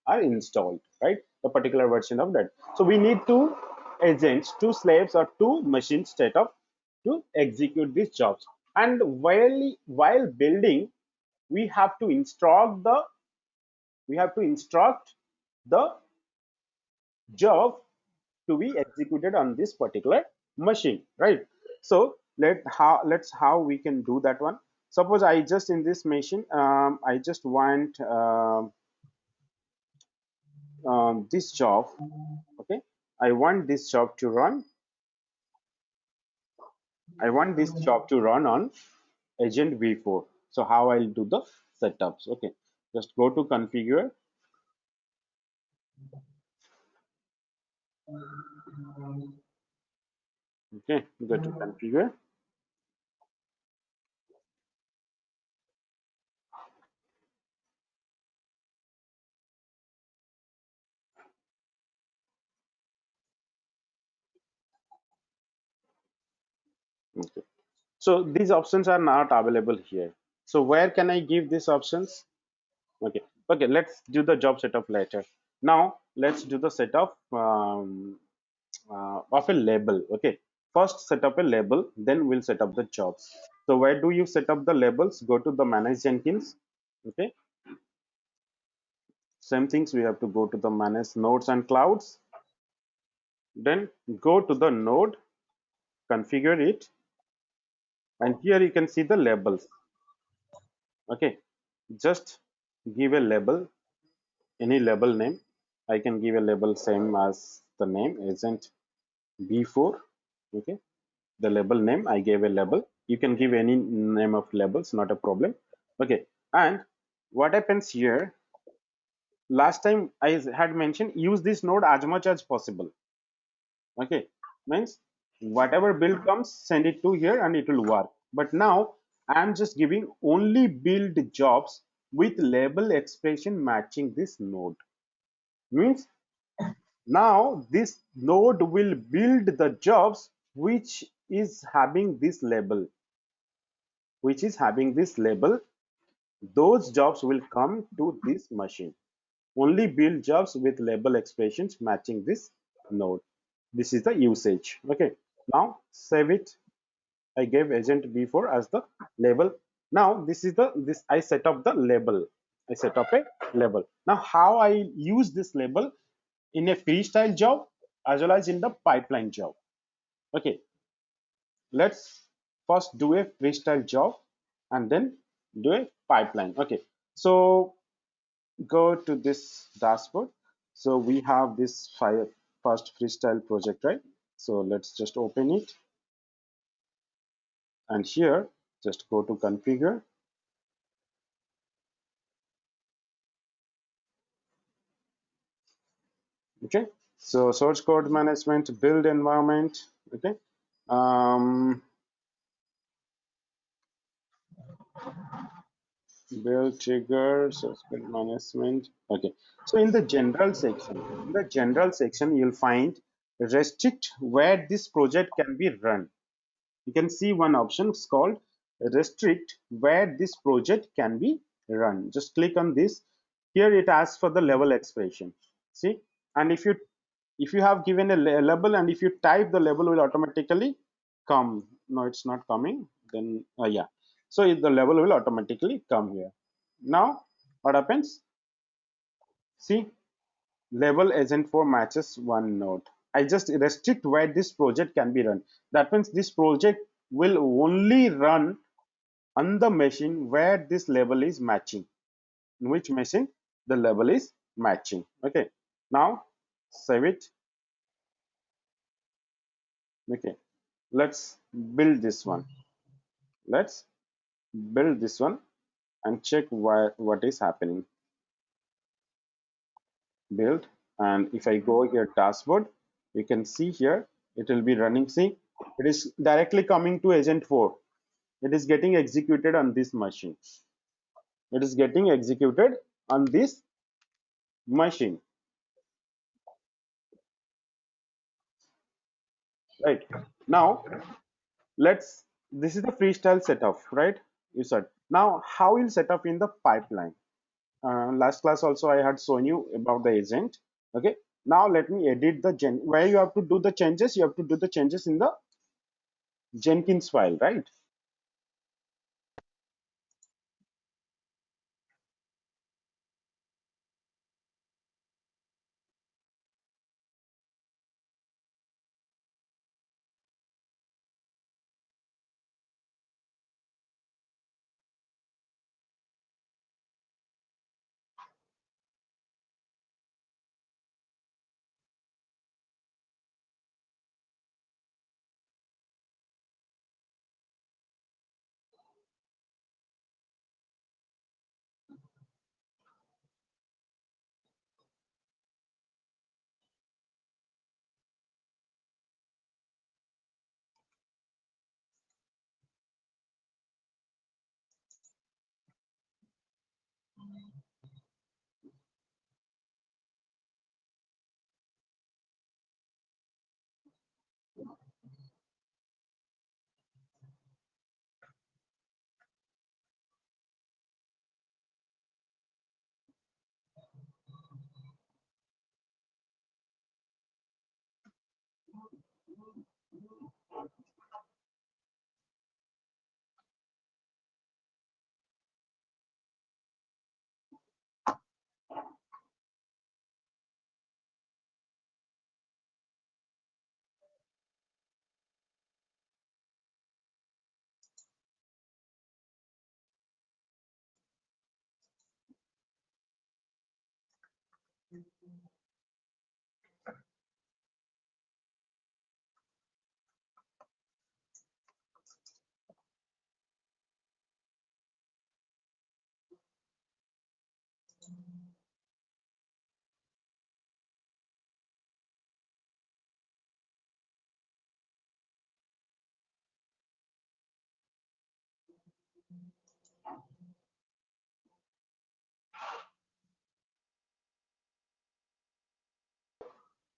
are installed, right? The particular version of that. So we need two agents, two slaves or two machines set up to execute these jobs. And while building, we have to instruct the job to be executed on this particular machine, right? So let's how we can do that one. Suppose I just in this machine, I just want this job. Okay, I want this job to run. I want this job to run on agent v4. So how I'll do the setups? Okay, just go to configure. Okay, go to configure. Okay. So these options are not available here. So where can I give these options? Okay. Okay. Let's do the job setup later. Now let's do the setup of a label. Okay. First set up a label, then we'll set up the jobs. So where do you set up the labels? Go to the manage Jenkins. Okay. Same things, we have to go to the manage nodes and clouds. Then go to the node, configure it, and here you can see the labels. Okay, just give a label, any label name. I can give a label same as the name agent b4. Okay, the label name, I gave a label. You can give any name of labels, not a problem. Okay, and what happens here, last time I had mentioned use this node as much as possible. Okay, means whatever build comes, send it to here and it will work. But now I'm just giving only build jobs with label expression matching this node. Means now this node will build the jobs which is having this label, those jobs will come to this machine. Only build jobs with label expressions matching this node. This is the usage. Okay, now save it. I gave agent b4 as the label. Now this is this I set up the label. I set up a label. Now how I use this label in a freestyle job as well as in the pipeline job. Okay, let's first do a freestyle job and then do a pipeline. Okay, so go to this dashboard. So we have this first freestyle project, right? So let's just open it, and here just go to configure. Okay, so source code management, build environment. Okay, um, build trigger, source code management. Okay, so in the general section you'll find restrict where this project can be run. You can see one option is called restrict where this project can be run. Just click on this. Here it asks for the level expression. See, and if you have given a label and if you type, the label will automatically come. No, it's not coming. Then yeah, so the label will automatically come here. Now what happens? See, label agent for matches one node. I just restrict where this project can be run. That means this project will only run on the machine where this label is matching. In which machine the label is matching. Okay. Now save it. Okay. Let's build this one. Let's build this one and check what is happening. Build, and if I go here dashboard, you can see here it will be running. See, it is directly coming to agent 4. It is getting executed on this machine. It is getting executed on this machine, right? Now let's, this is the freestyle setup, right? You said now how you'll set up in the pipeline. Last class also I had shown you about the agent. Okay, now let me edit the where you have to do the changes. You have to do the changes in the Jenkins file, right?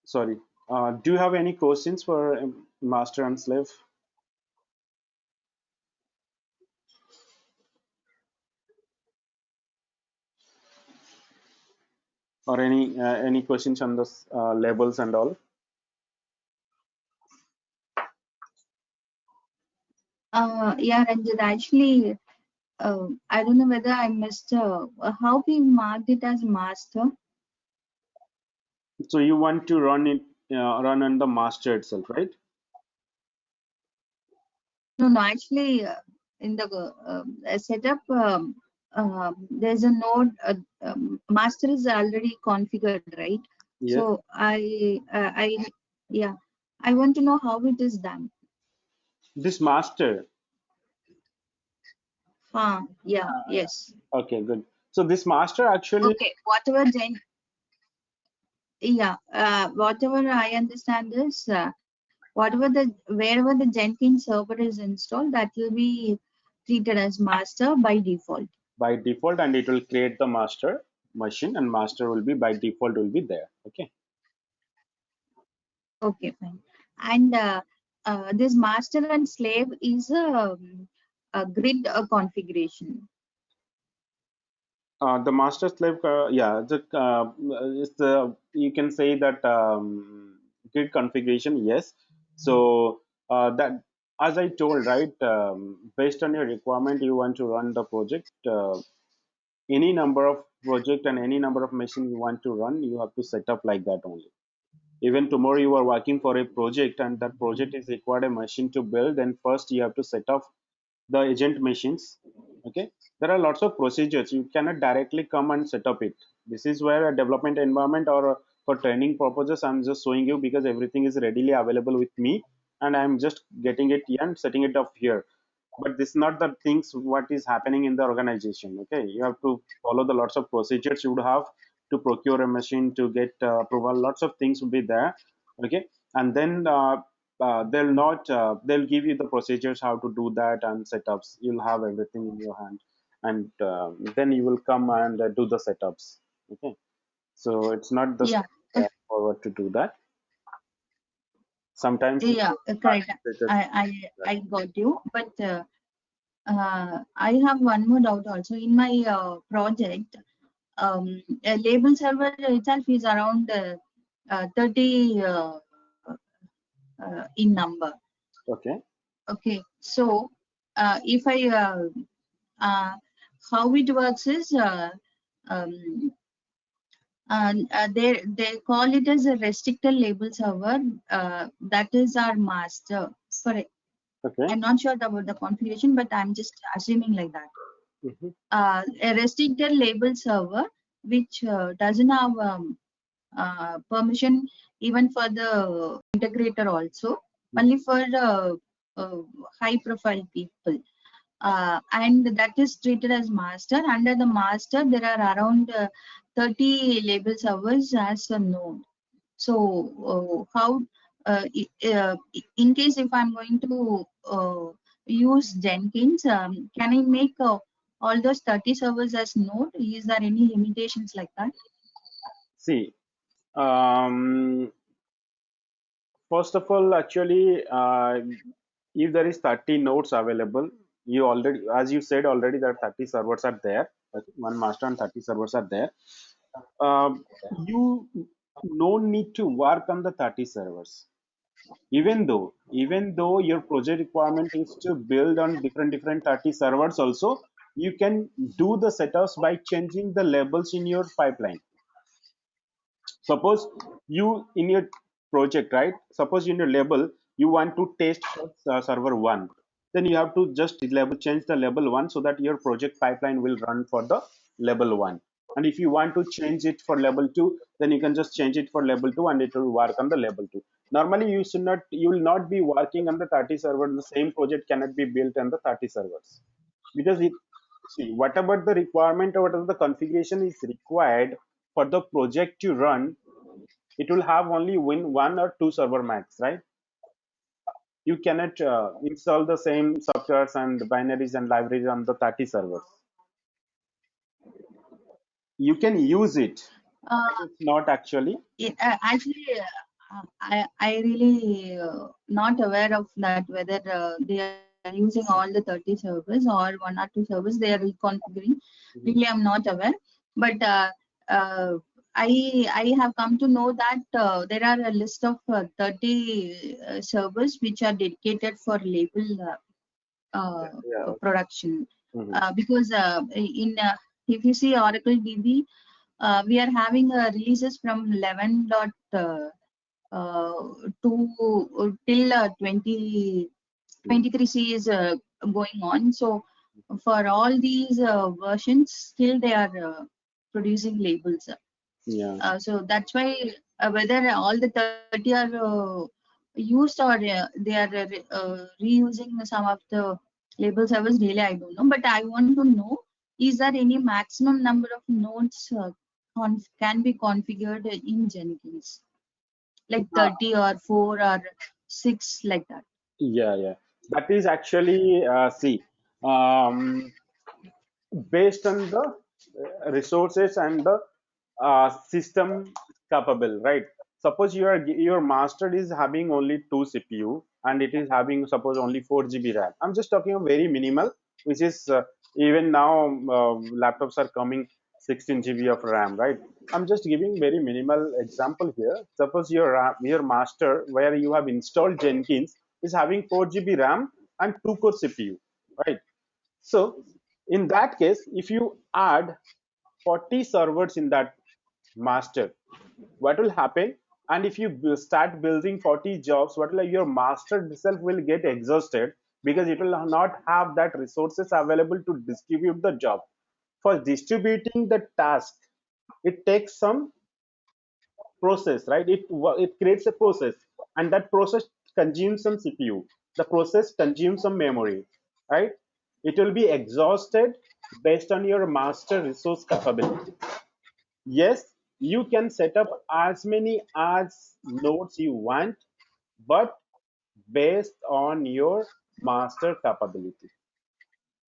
Sorry. Do you have any questions for master and slave, or any questions on the labels and all? Yeah, Ranjit, actually, I don't know whether I missed how we marked it as master. So you want to run it, run on the master itself, right? No, no, actually, in the setup, there's a node, master is already configured, right? Yeah. So yeah, I want to know how it is done. This master. Yeah, yes. Okay, good. So this master actually, Okay, whatever I understand is, wherever the Jenkins server is installed, that will be treated as master by default. by default, and it will create the master machine, and master will be by default will be there. Okay. Okay, fine. And this master and slave is a grid configuration. The master slave, yeah, it's the, you can say that grid configuration, yes. So that, as I told, right, based on your requirement, you want to run the project any number of project and any number of machine you want to run, you have to set up like that only. Even tomorrow you are working for a project and that project is required a machine to build, then first you have to set up the agent machines. Okay, there are lots of procedures. You cannot directly come and set up it. This is where a development environment or for training purposes, I'm just showing you because everything is readily available with me and I'm just getting it here and setting it up here. But this is not the things what is happening in the organization. Okay, you have to follow the lots of procedures you would have to procure a machine, to get approval. Lots of things will be there. Okay, and then they'll give you the procedures how to do that and setups. You'll have everything in your hand, and then you will come and do the setups. Okay, so it's not the Yeah, forward to do that. Sometimes yeah, correct. I got you, but I have one more doubt also. In my project, a label server itself is around 30 in number. okay. Okay, so if I uh, how it works is um, they call it as a restricted label server. That is our master. Correct. Okay. I'm not sure about the configuration, but I'm just assuming like that. Mhm. A restricted label server which doesn't have permission even for the integrator also, only for uh, high profile people. And that is treated as master. Under the master, there are around 30 label servers as a node. So how, in case if I'm going to use Jenkins, can I make all those 30 servers as node? Is there any limitations like that? See, um, first of all, actually, if there is 30 nodes available, you already, as you said already, there are 30 servers are there. Okay, one master and 30 servers are there. You no need to work on the 30 servers. Even though your project requirement is to build on different 30 servers also, you can do the setups by changing the labels in your pipeline. Suppose you in your project, right? Suppose in your label you want to test for server 1, then you have to just label change the label 1 so that your project pipeline will run for the label 1. And if you want to change it for label 2, then you can just change it for label 2 and it will work on the label 2. Normally you will not be working on the 30 server. The same project cannot be built on the 30 servers because it, see, whatever the requirement or whatever the configuration is required for the project to run, it will have only one or two server max, right? You cannot install the same softwares and binaries and libraries on the 30 servers. You can use it, Uh, but it's not actually. Actually, I really not aware of that, whether they are using all the 30 servers or one or two servers they are reconfiguring. Mhm. Really, I'm not aware. But uh, I have come to know that there are a list of 30 servers which are dedicated for label Yeah. production. Mhm. Because in if you see Oracle DB, we are having releases from 11 to till 2023C is going on. So for all these versions, still they are producing labels. Yeah. So that's why whether all the 30 are used or they are reusing some of the label servers, really I don't know. But I want to know, is there any maximum number of nodes can be configured in Jenkins? Like 30 or 4 or 6 like that. Yeah. That is actually, see, um, based on the resources and the system capable, right? Suppose your master is having only 2 CPU and it is having suppose only 4 GB RAM. I'm just talking of very minimal, which is even now laptops are coming 16 GB of RAM, right? I'm just giving very minimal example here. Suppose your master where you have installed Jenkins is having 4 GB RAM and 2 core CPU, right? So in that case, if you add 40 servers in that master, what will happen? And if you start building 40 jobs, what will your master itself will get exhausted, because it will not have that resources available to distribute the job. For distributing the task, it takes some process, right? It creates a process, and that process consumes some CPU. The process consumes some memory, right? It will be exhausted based on your master resource capability. Yes, you can set up as many as nodes you want, but based on your master capability.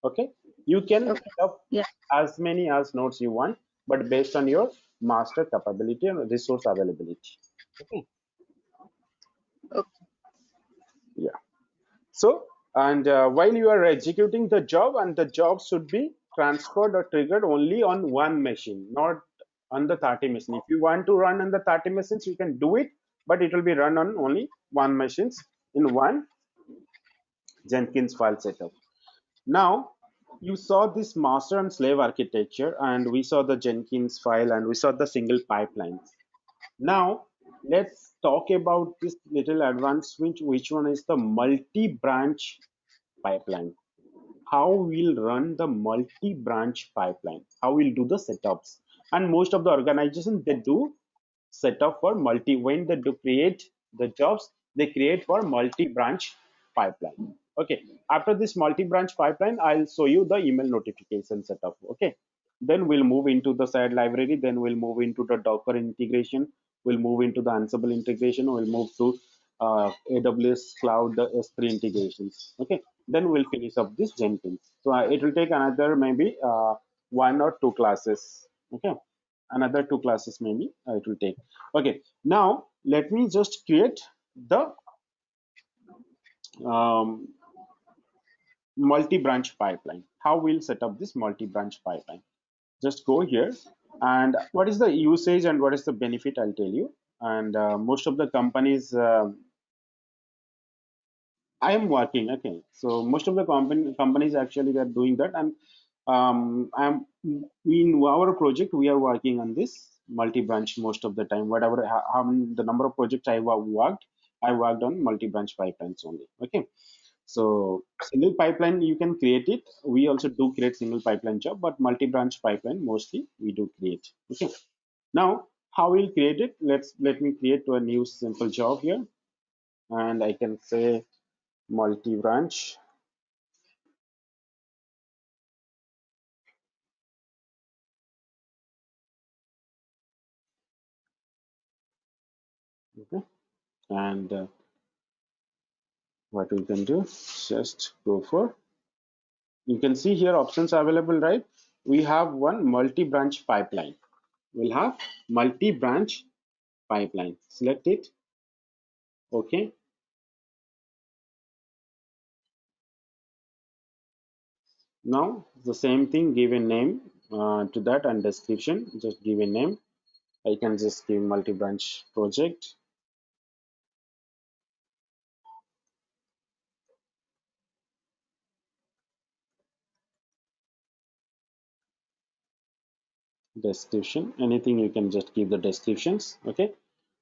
Okay, you can Okay. set up Yeah. as many as nodes you want, but based on your master capability and resource availability. Okay. Okay. Yeah. So, and while you are executing the job, and the job should be transferred or triggered only on one machine, not on the 30 machine. If you want to run on the 30 machines, you can do it, but it will be run on only one machines in one Jenkins file setup. Now, you saw this master and slave architecture, and we saw the Jenkins file, and we saw the single pipelines. Now, let's talk about this little advanced, which one is the multi-branch pipeline. How we'll run the multi-branch pipeline, how we'll do the setups. And most of the organizations, they do setup for multi, when they do create the jobs, they create for multi-branch pipeline. Okay, after this multi-branch pipeline, I'll show you the email notification setup. Okay, then we'll move into the side library, then we'll move into the Docker integration, we'll move into the Ansible integration, we'll move to AWS cloud, the S3 integrations. Okay, then we'll finish up this Jenkins. So it will take another maybe one or two classes. Okay, another two classes maybe it will take. Okay, now let me just create the um, multi-branch pipeline. How we'll set up this multi-branch pipeline? Just go here, and what is the usage and what is the benefit, I'll tell you. And most of the companies I am working. Okay, so most of the companies actually they're doing that, and I'm in our project we are working on this multi-branch most of the time. Whatever how the number of projects I worked on multi-branch pipelines only. Okay, so single pipeline you can create it. We also do create single pipeline job, but multi-branch pipeline mostly we do create. Okay, now how we'll create it? Let me create a new simple job here, and I can say multi-branch. Okay, and what we can do, just go for, you can see here options available, right? We have one multi-branch pipeline. We'll have multi-branch pipeline. Select it. Okay, now the same thing, give a name to that, and description, just give a name. I can just give multi-branch project. Description, anything you can just give the descriptions. Okay,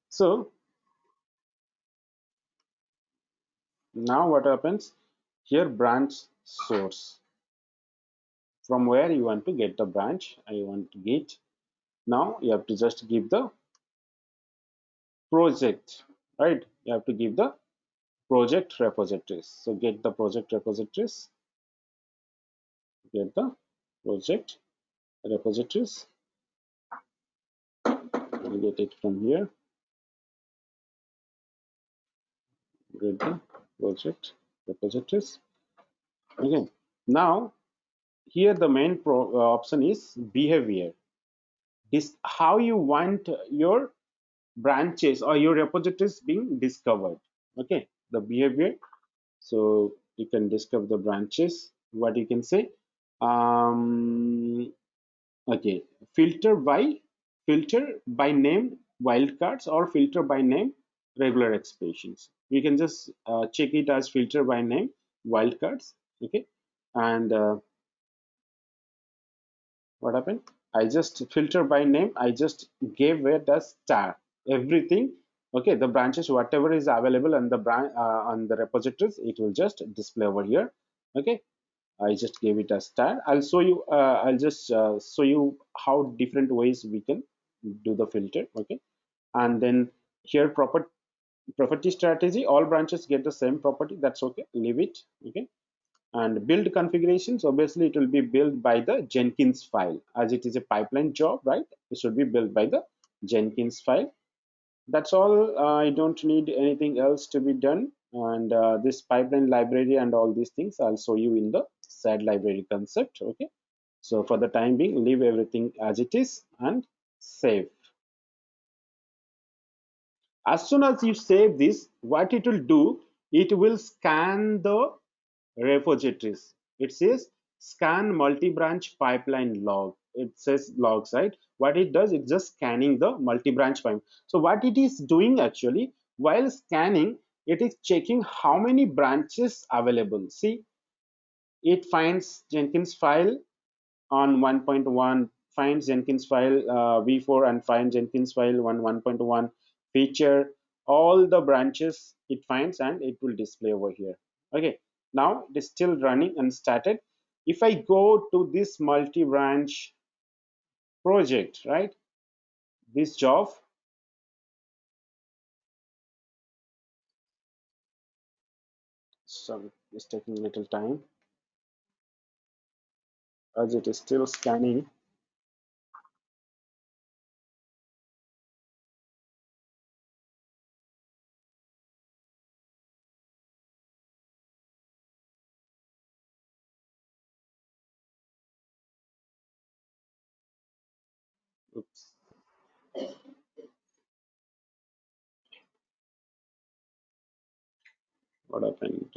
so now what happens here, branch source, from where you want to get the branch, I want to get. Now you have to just give the project, right? You have to give the project repositories. So get the project repositories, get the project repositories. I'll get it from here. Get the project repositories. Okay, now here the main option is behavior. This how you want your branches or your repositories being discovered. Okay, the behavior. So you can discover the branches. What you can say, okay, filter by name wildcards, or filter by name regular expressions. You can just check it as filter by name wildcards. Okay, and what happened, I just filter by name. I just gave it a star. Everything, okay, the branches, whatever is available on the on the repositories, it will just display over here. Okay, I just gave it a star. I'll show you. I'll just show you how different ways we can do the filter. Okay, and then here property strategy. All branches get the same property. That's okay. Leave it. Okay, and build configurations, obviously it will be built by the Jenkins file, as it is a pipeline job, right? It should be built by the Jenkins file. That's all. I don't need anything else to be done. And this pipeline library and all these things I'll show you in the sad library concept. Okay, so for the time being, leave everything as it is and save. As soon as you save this, what it will do, it will scan the repositories. It says scan multi-branch pipeline log. It says logs, right? What it does, it's just scanning the multi-branch pipeline. So what it is doing actually, while scanning, it is checking how many branches available. See, it finds Jenkins file on 1.1, finds Jenkins file v4, and finds Jenkins file 1.1 feature, all the branches it finds, and it will display over here. Okay, now it is still running and started. If I go to this multi-branch project, right, this job, so it's taking a little time as it is still scanning. Oops, what happened?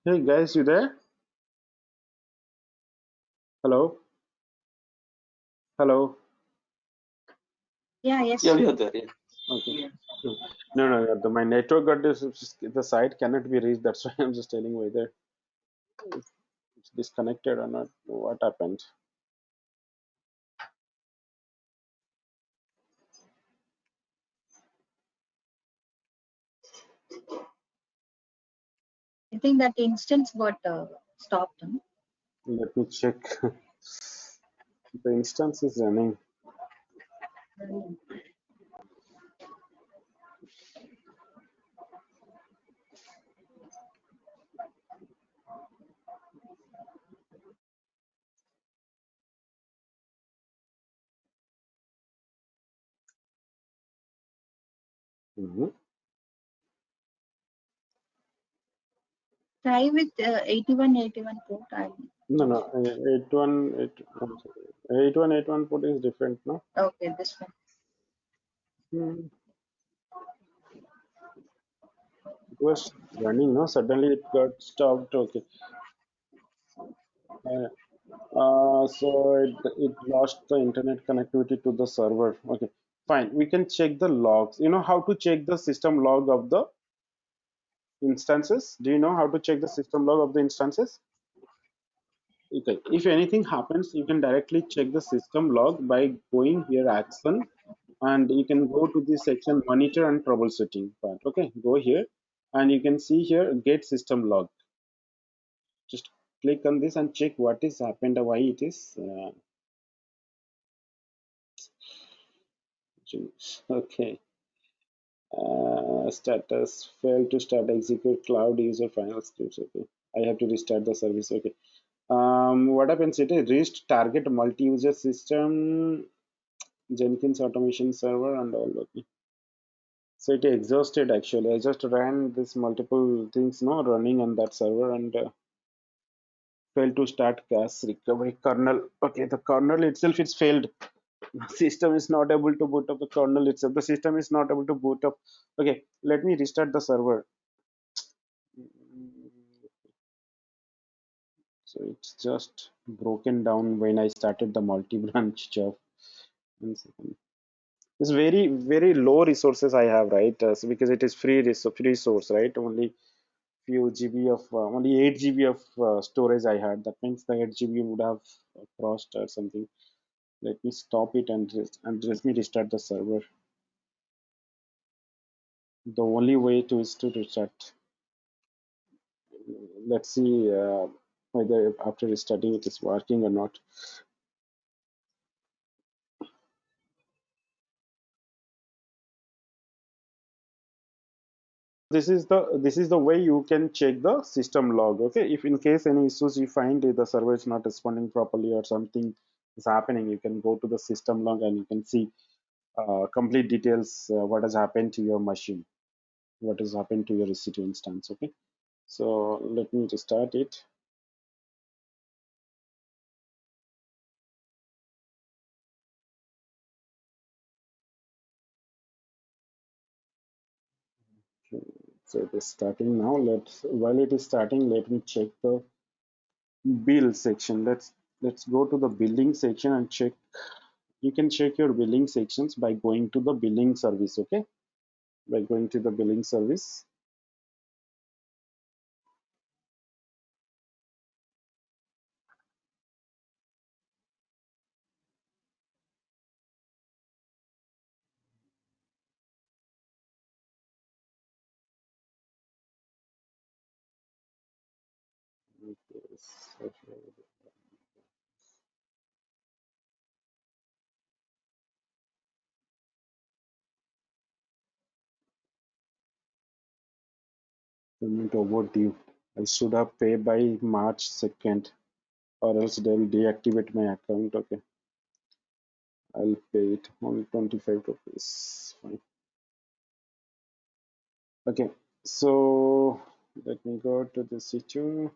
Hey guys, you there? Hello, hello. Yeah, yes. Yeah, we are there. Yeah. Okay. No. My network got this. The site cannot be reached. That's why I'm just telling whether it's disconnected or not. What happened? I think that instance got stopped. Huh? Let me check. The instance is running. Mhm. Try with 8181 port. No. 8181 port is different, no? Okay, this one. Hmm. It was running, no? Suddenly it got stopped. Okay. Uh, so it lost the internet connectivity to the server. Okay, fine. We can check the logs. You know how to check the system log of the instances? Do you know how to check the system log of the instances? Okay. If anything happens, you can directly check the system log by going here action, and you can go to this section monitor and troubleshooting part. Okay, go here and you can see here get system log. Just click on this and check what is happened, why it is. Okay. Status failed to start execute cloud user final scripts. Okay, I have to restart the service. Okay. What happens? It is reached target multi-user system, Jenkins automation server, and all. Okay. So it exhausted actually. I just ran this multiple things, no, running on that server, and failed to start cache recovery kernel. Okay, the kernel itself is failed. System is not able to boot up the kernel itself. The system is not able to boot up. Okay, let me restart the server. So it's just broken down when I started the multi-branch job. 1 second. It's very low resources I have, right? So because it is free source, right? Only few GB of only 8 GB of storage I had. That means the 8 GB would have crossed or something. Let me stop it and let me restart the server. The only way to is to restart. Let's see whether after restarting it is working or not. This is the way you can check the system log. Okay, if in case any issues you find the server is not responding properly or something is happening, you can go to the system log and you can see complete details, what has happened to your machine, what has happened to your EC2 instance. Okay, so let me restart it. Okay, so it is starting now. While it is starting, let me check the bill section. Let's go to the billing section and check. You can check your billing sections by going to the billing service. Okay, by going to the billing service. Payment overdue. I should have paid by March 2nd, or else they will deactivate my account. Okay, I'll pay it only 25 rupees. Fine. Okay, so let me go to the situ.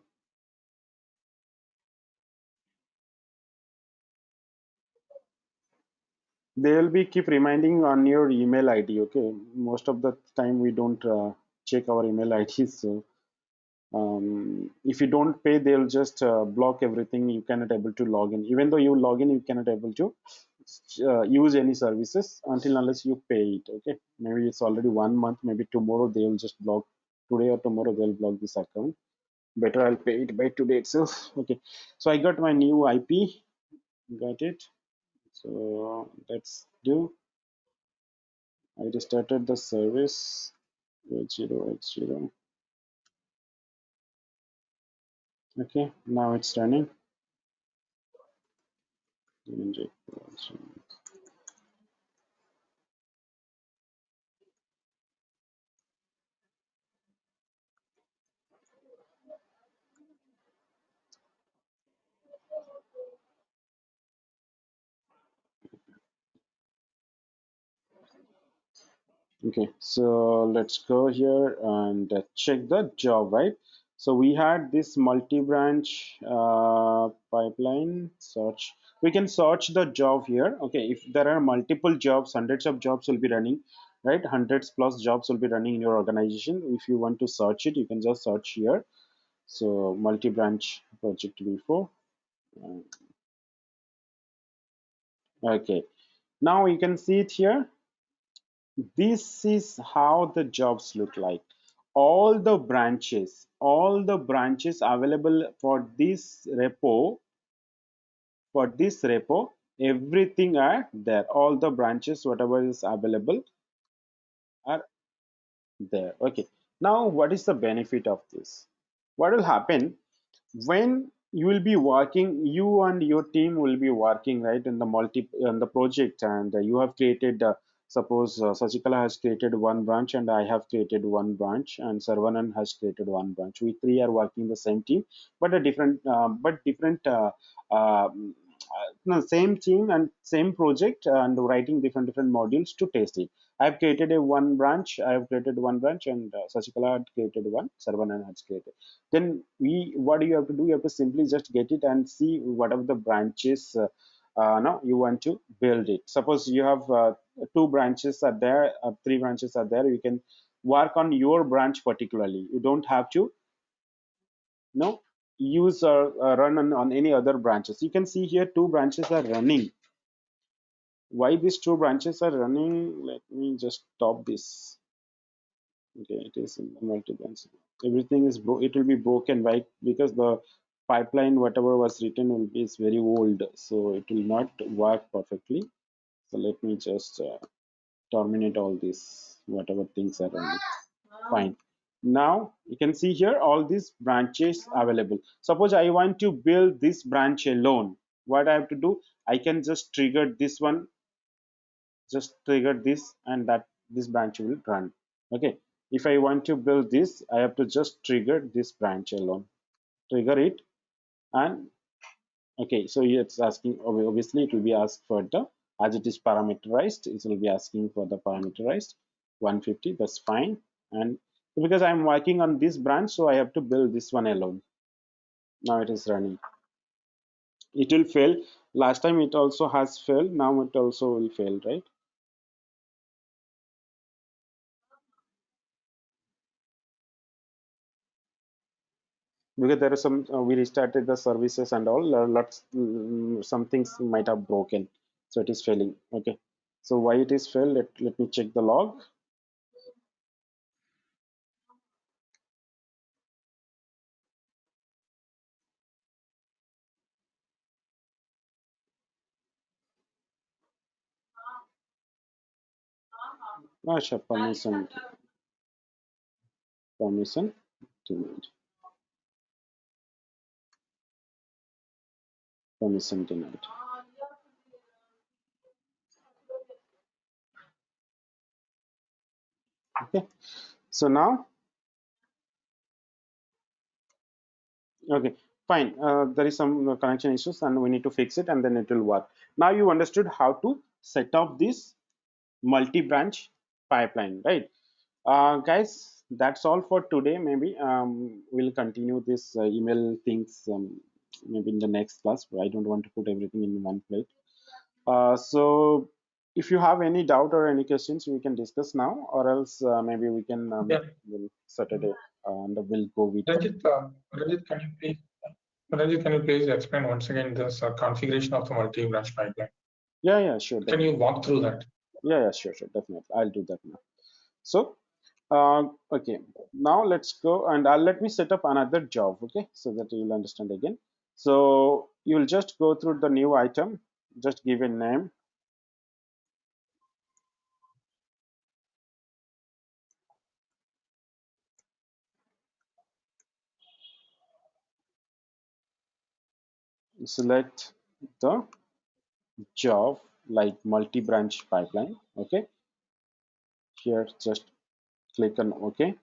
They will be keep reminding on your email ID. Okay, most of the time we don't check our email IDs. So if you don't pay, they'll just block everything. You cannot able to log in. Even though you log in, you cannot able to use any services until unless you pay it. Okay, maybe it's already 1 month. Maybe tomorrow they will just block. Today or tomorrow they'll block this account. Better I'll pay it by today itself. Okay, so I got my new IP. Got it. So let's do. I restarted the service. 8080. Okay, now it's running. Okay, so let's go here and check the job, right? So we had this multi-branch pipeline search. We can search the job here. Okay, if there are multiple jobs, hundreds of jobs will be running, right? Hundreds plus jobs will be running in your organization. If you want to search it, you can just search here. So multi-branch project before. Okay, now you can see it here. This is how the jobs look like. All the branches available for this repo, everything are there. All the branches, whatever is available, are there. Okay, now what is the benefit of this? What will happen when you will be working, you and your team will be working, right, in the project, and you have created suppose Sachikala has created one branch and I have created one branch and Sarvanan has created one branch. We three are working the same team, but a different no, same team and same project, and writing different modules to test it. I've created I have created one branch, and Sachikala had created one, Sarvanan has created. Then what do you have to do? You have to simply just get it and see whatever the branches now you want to build it. Suppose you have two branches are there, three branches are there. You can work on your branch particularly. You don't have to use or run on any other branches. You can see here two branches are running. why these two branches are running. Let me just stop this. Okay, it is in multi-branch. Everything is it will be broken by because the pipeline whatever was written will be is very old, so it will not work perfectly. So let me just terminate all this whatever things are running. Fine. Now you can see here all these branches available. Suppose I want to build this branch alone. What I have to do? I can just trigger this one, just trigger this, and that this branch will run. Okay. If I want to build this, I have to just trigger this branch alone. Trigger it, and okay. So it's asking. Obviously, it will be asked for the as it is parameterized. It will be asking for the parameterized 150. That's fine. And because I'm working on this branch, so I have to build this one alone. Now it is running. It will fail. Last time it also has failed. Now it also will fail, right? Because there are some we restarted the services and all. Lots some things might have broken, so it is failing. Okay. So why it is failed? Let me check the log. Sure, permission denied. Permission denied. Okay. So now, okay, fine. There is some connection issues, and we need to fix it, and then it will work. Now you understood how to set up this multi-branch pipeline, right? Guys, that's all for today. Maybe we'll continue this email things maybe in the next class. I don't want to put everything in one plate. So if you have any doubt or any questions, we can discuss now, or else maybe we can Yeah. will Saturday and we'll go with. Ranjit, can you please explain once again this configuration of the multi-branch pipeline? Yeah, sure. Can you walk through that? Yeah, sure, definitely. I'll do that now. So, okay, now let's go and let me set up another job, okay, so that you'll understand again. So you'll just go through the new item, just give a name. Select the job like multi-branch pipeline, okay. Here, just click on OK.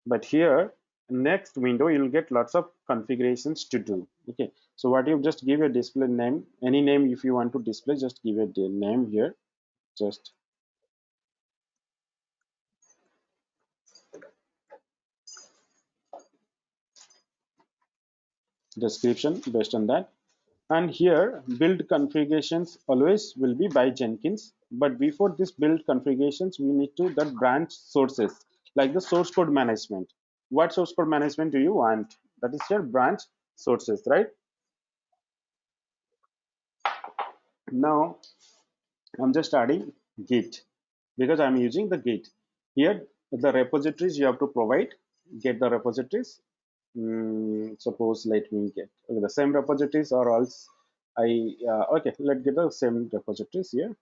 But here, next window, you'll get lots of configurations to do. Okay, so what you just give a display name, any name if you want to display, just give a name here. Just description based on that. And here, build configurations always will be by Jenkins. But before this build configurations, we need to that branch sources like the source code management. What source code management do you want? That is your branch sources, right? Now I'm just adding Git because I'm using the Git. Here, the repositories you have to provide, get the repositories. Suppose let me get okay, the same repositories or else okay, let's get the same repositories here.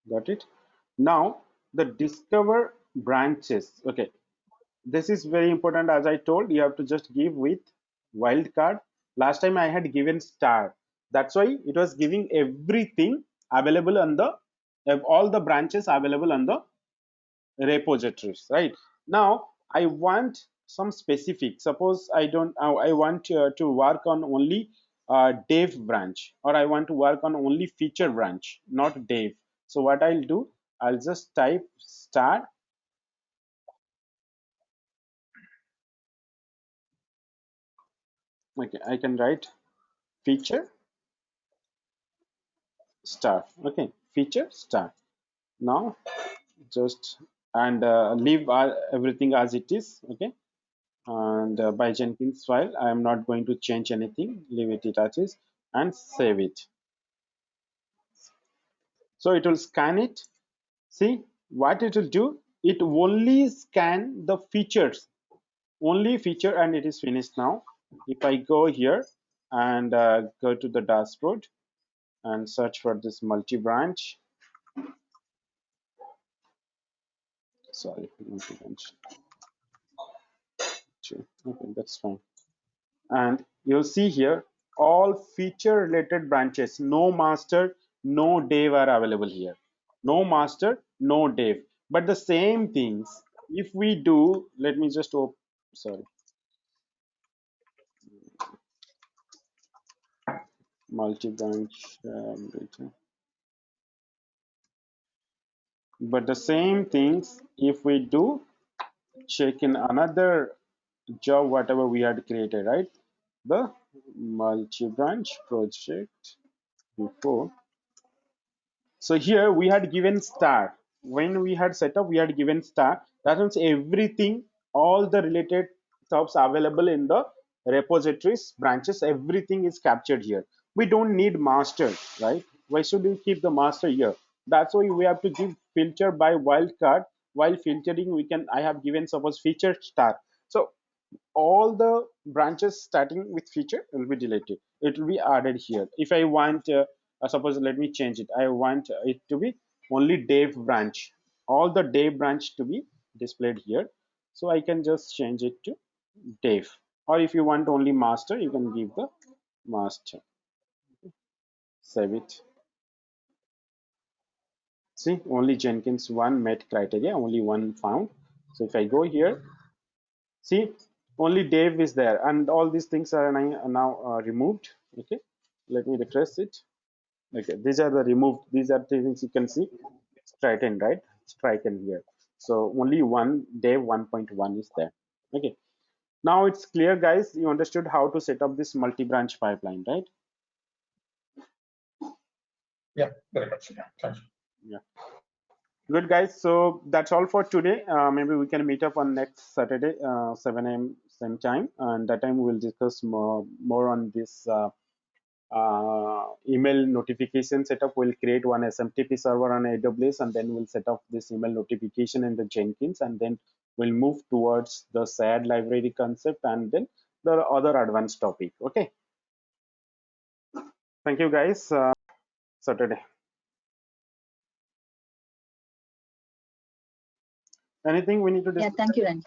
Got it. Now the discover branches. Okay, this is very important. As I told, you have to just give with wildcard. Last time I had given star. That's why it was giving everything available on the all the branches available on the repositories. Right now, I want some specific. Suppose I don't. I want to work on only dev branch, or I want to work on only feature branch, not dev. So what I'll do, I'll just type star. Okay, I can write feature star. Okay, feature star. Now just and leave everything as it is. Okay, and by Jenkins file. I am not going to change anything, leave it as is, and save it. So it will scan it. See what it will do, it only scan the features, only feature, and it is finished now. If I go here and go to the dashboard and search for this multi-branch, sorry, multi-branch, okay, that's fine. And you'll see here all feature related branches, no master, no dev are available here. No master, no dev. But the same things, if we do, let me just open, sorry, multi-branch data. But the same things, if we do check in another job, whatever we had created, right? The multi-branch project before. So here we had given star. When we had set up, we had given star. That means everything, all the related stuffs available in the repositories, branches, everything is captured here. We don't need master, right? Why should we keep the master here? That's why we have to give filter by wildcard. While filtering, we can, I have given suppose feature star. So all the branches starting with feature will be deleted, it will be added here. If I want suppose, let me change it, I want it to be only dev branch, all the dev branch to be displayed here. So I can just change it to dev, or if you want only master, you can give the master. Save it. See, only Jenkins 1 met criteria, only one found. So if I go here, see, only Dave is there, and all these things are now removed. Okay, let me refresh it. Okay, these are the removed. These are the things you can see. Striken, right? Striken here. So only one Dave 1.1 is there. Okay. Now it's clear, guys. You understood how to set up this multi-branch pipeline, right? Yeah, very much. Yeah, thanks. Yeah. Good, guys. So that's all for today. Maybe we can meet up on next Saturday, 7 a.m. same time, and that time we'll discuss more on this email notification setup. We'll create one SMTP server on AWS, and then we'll set up this email notification in the Jenkins, and then we'll move towards the shared library concept, and then the other advanced topic. Okay. Thank you, guys. Saturday. Anything we need to Yeah, discuss? thank you, Ranjit.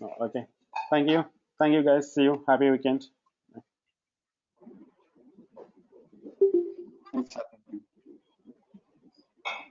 No, okay. Thank you. Thank you, guys. See you. Happy weekend.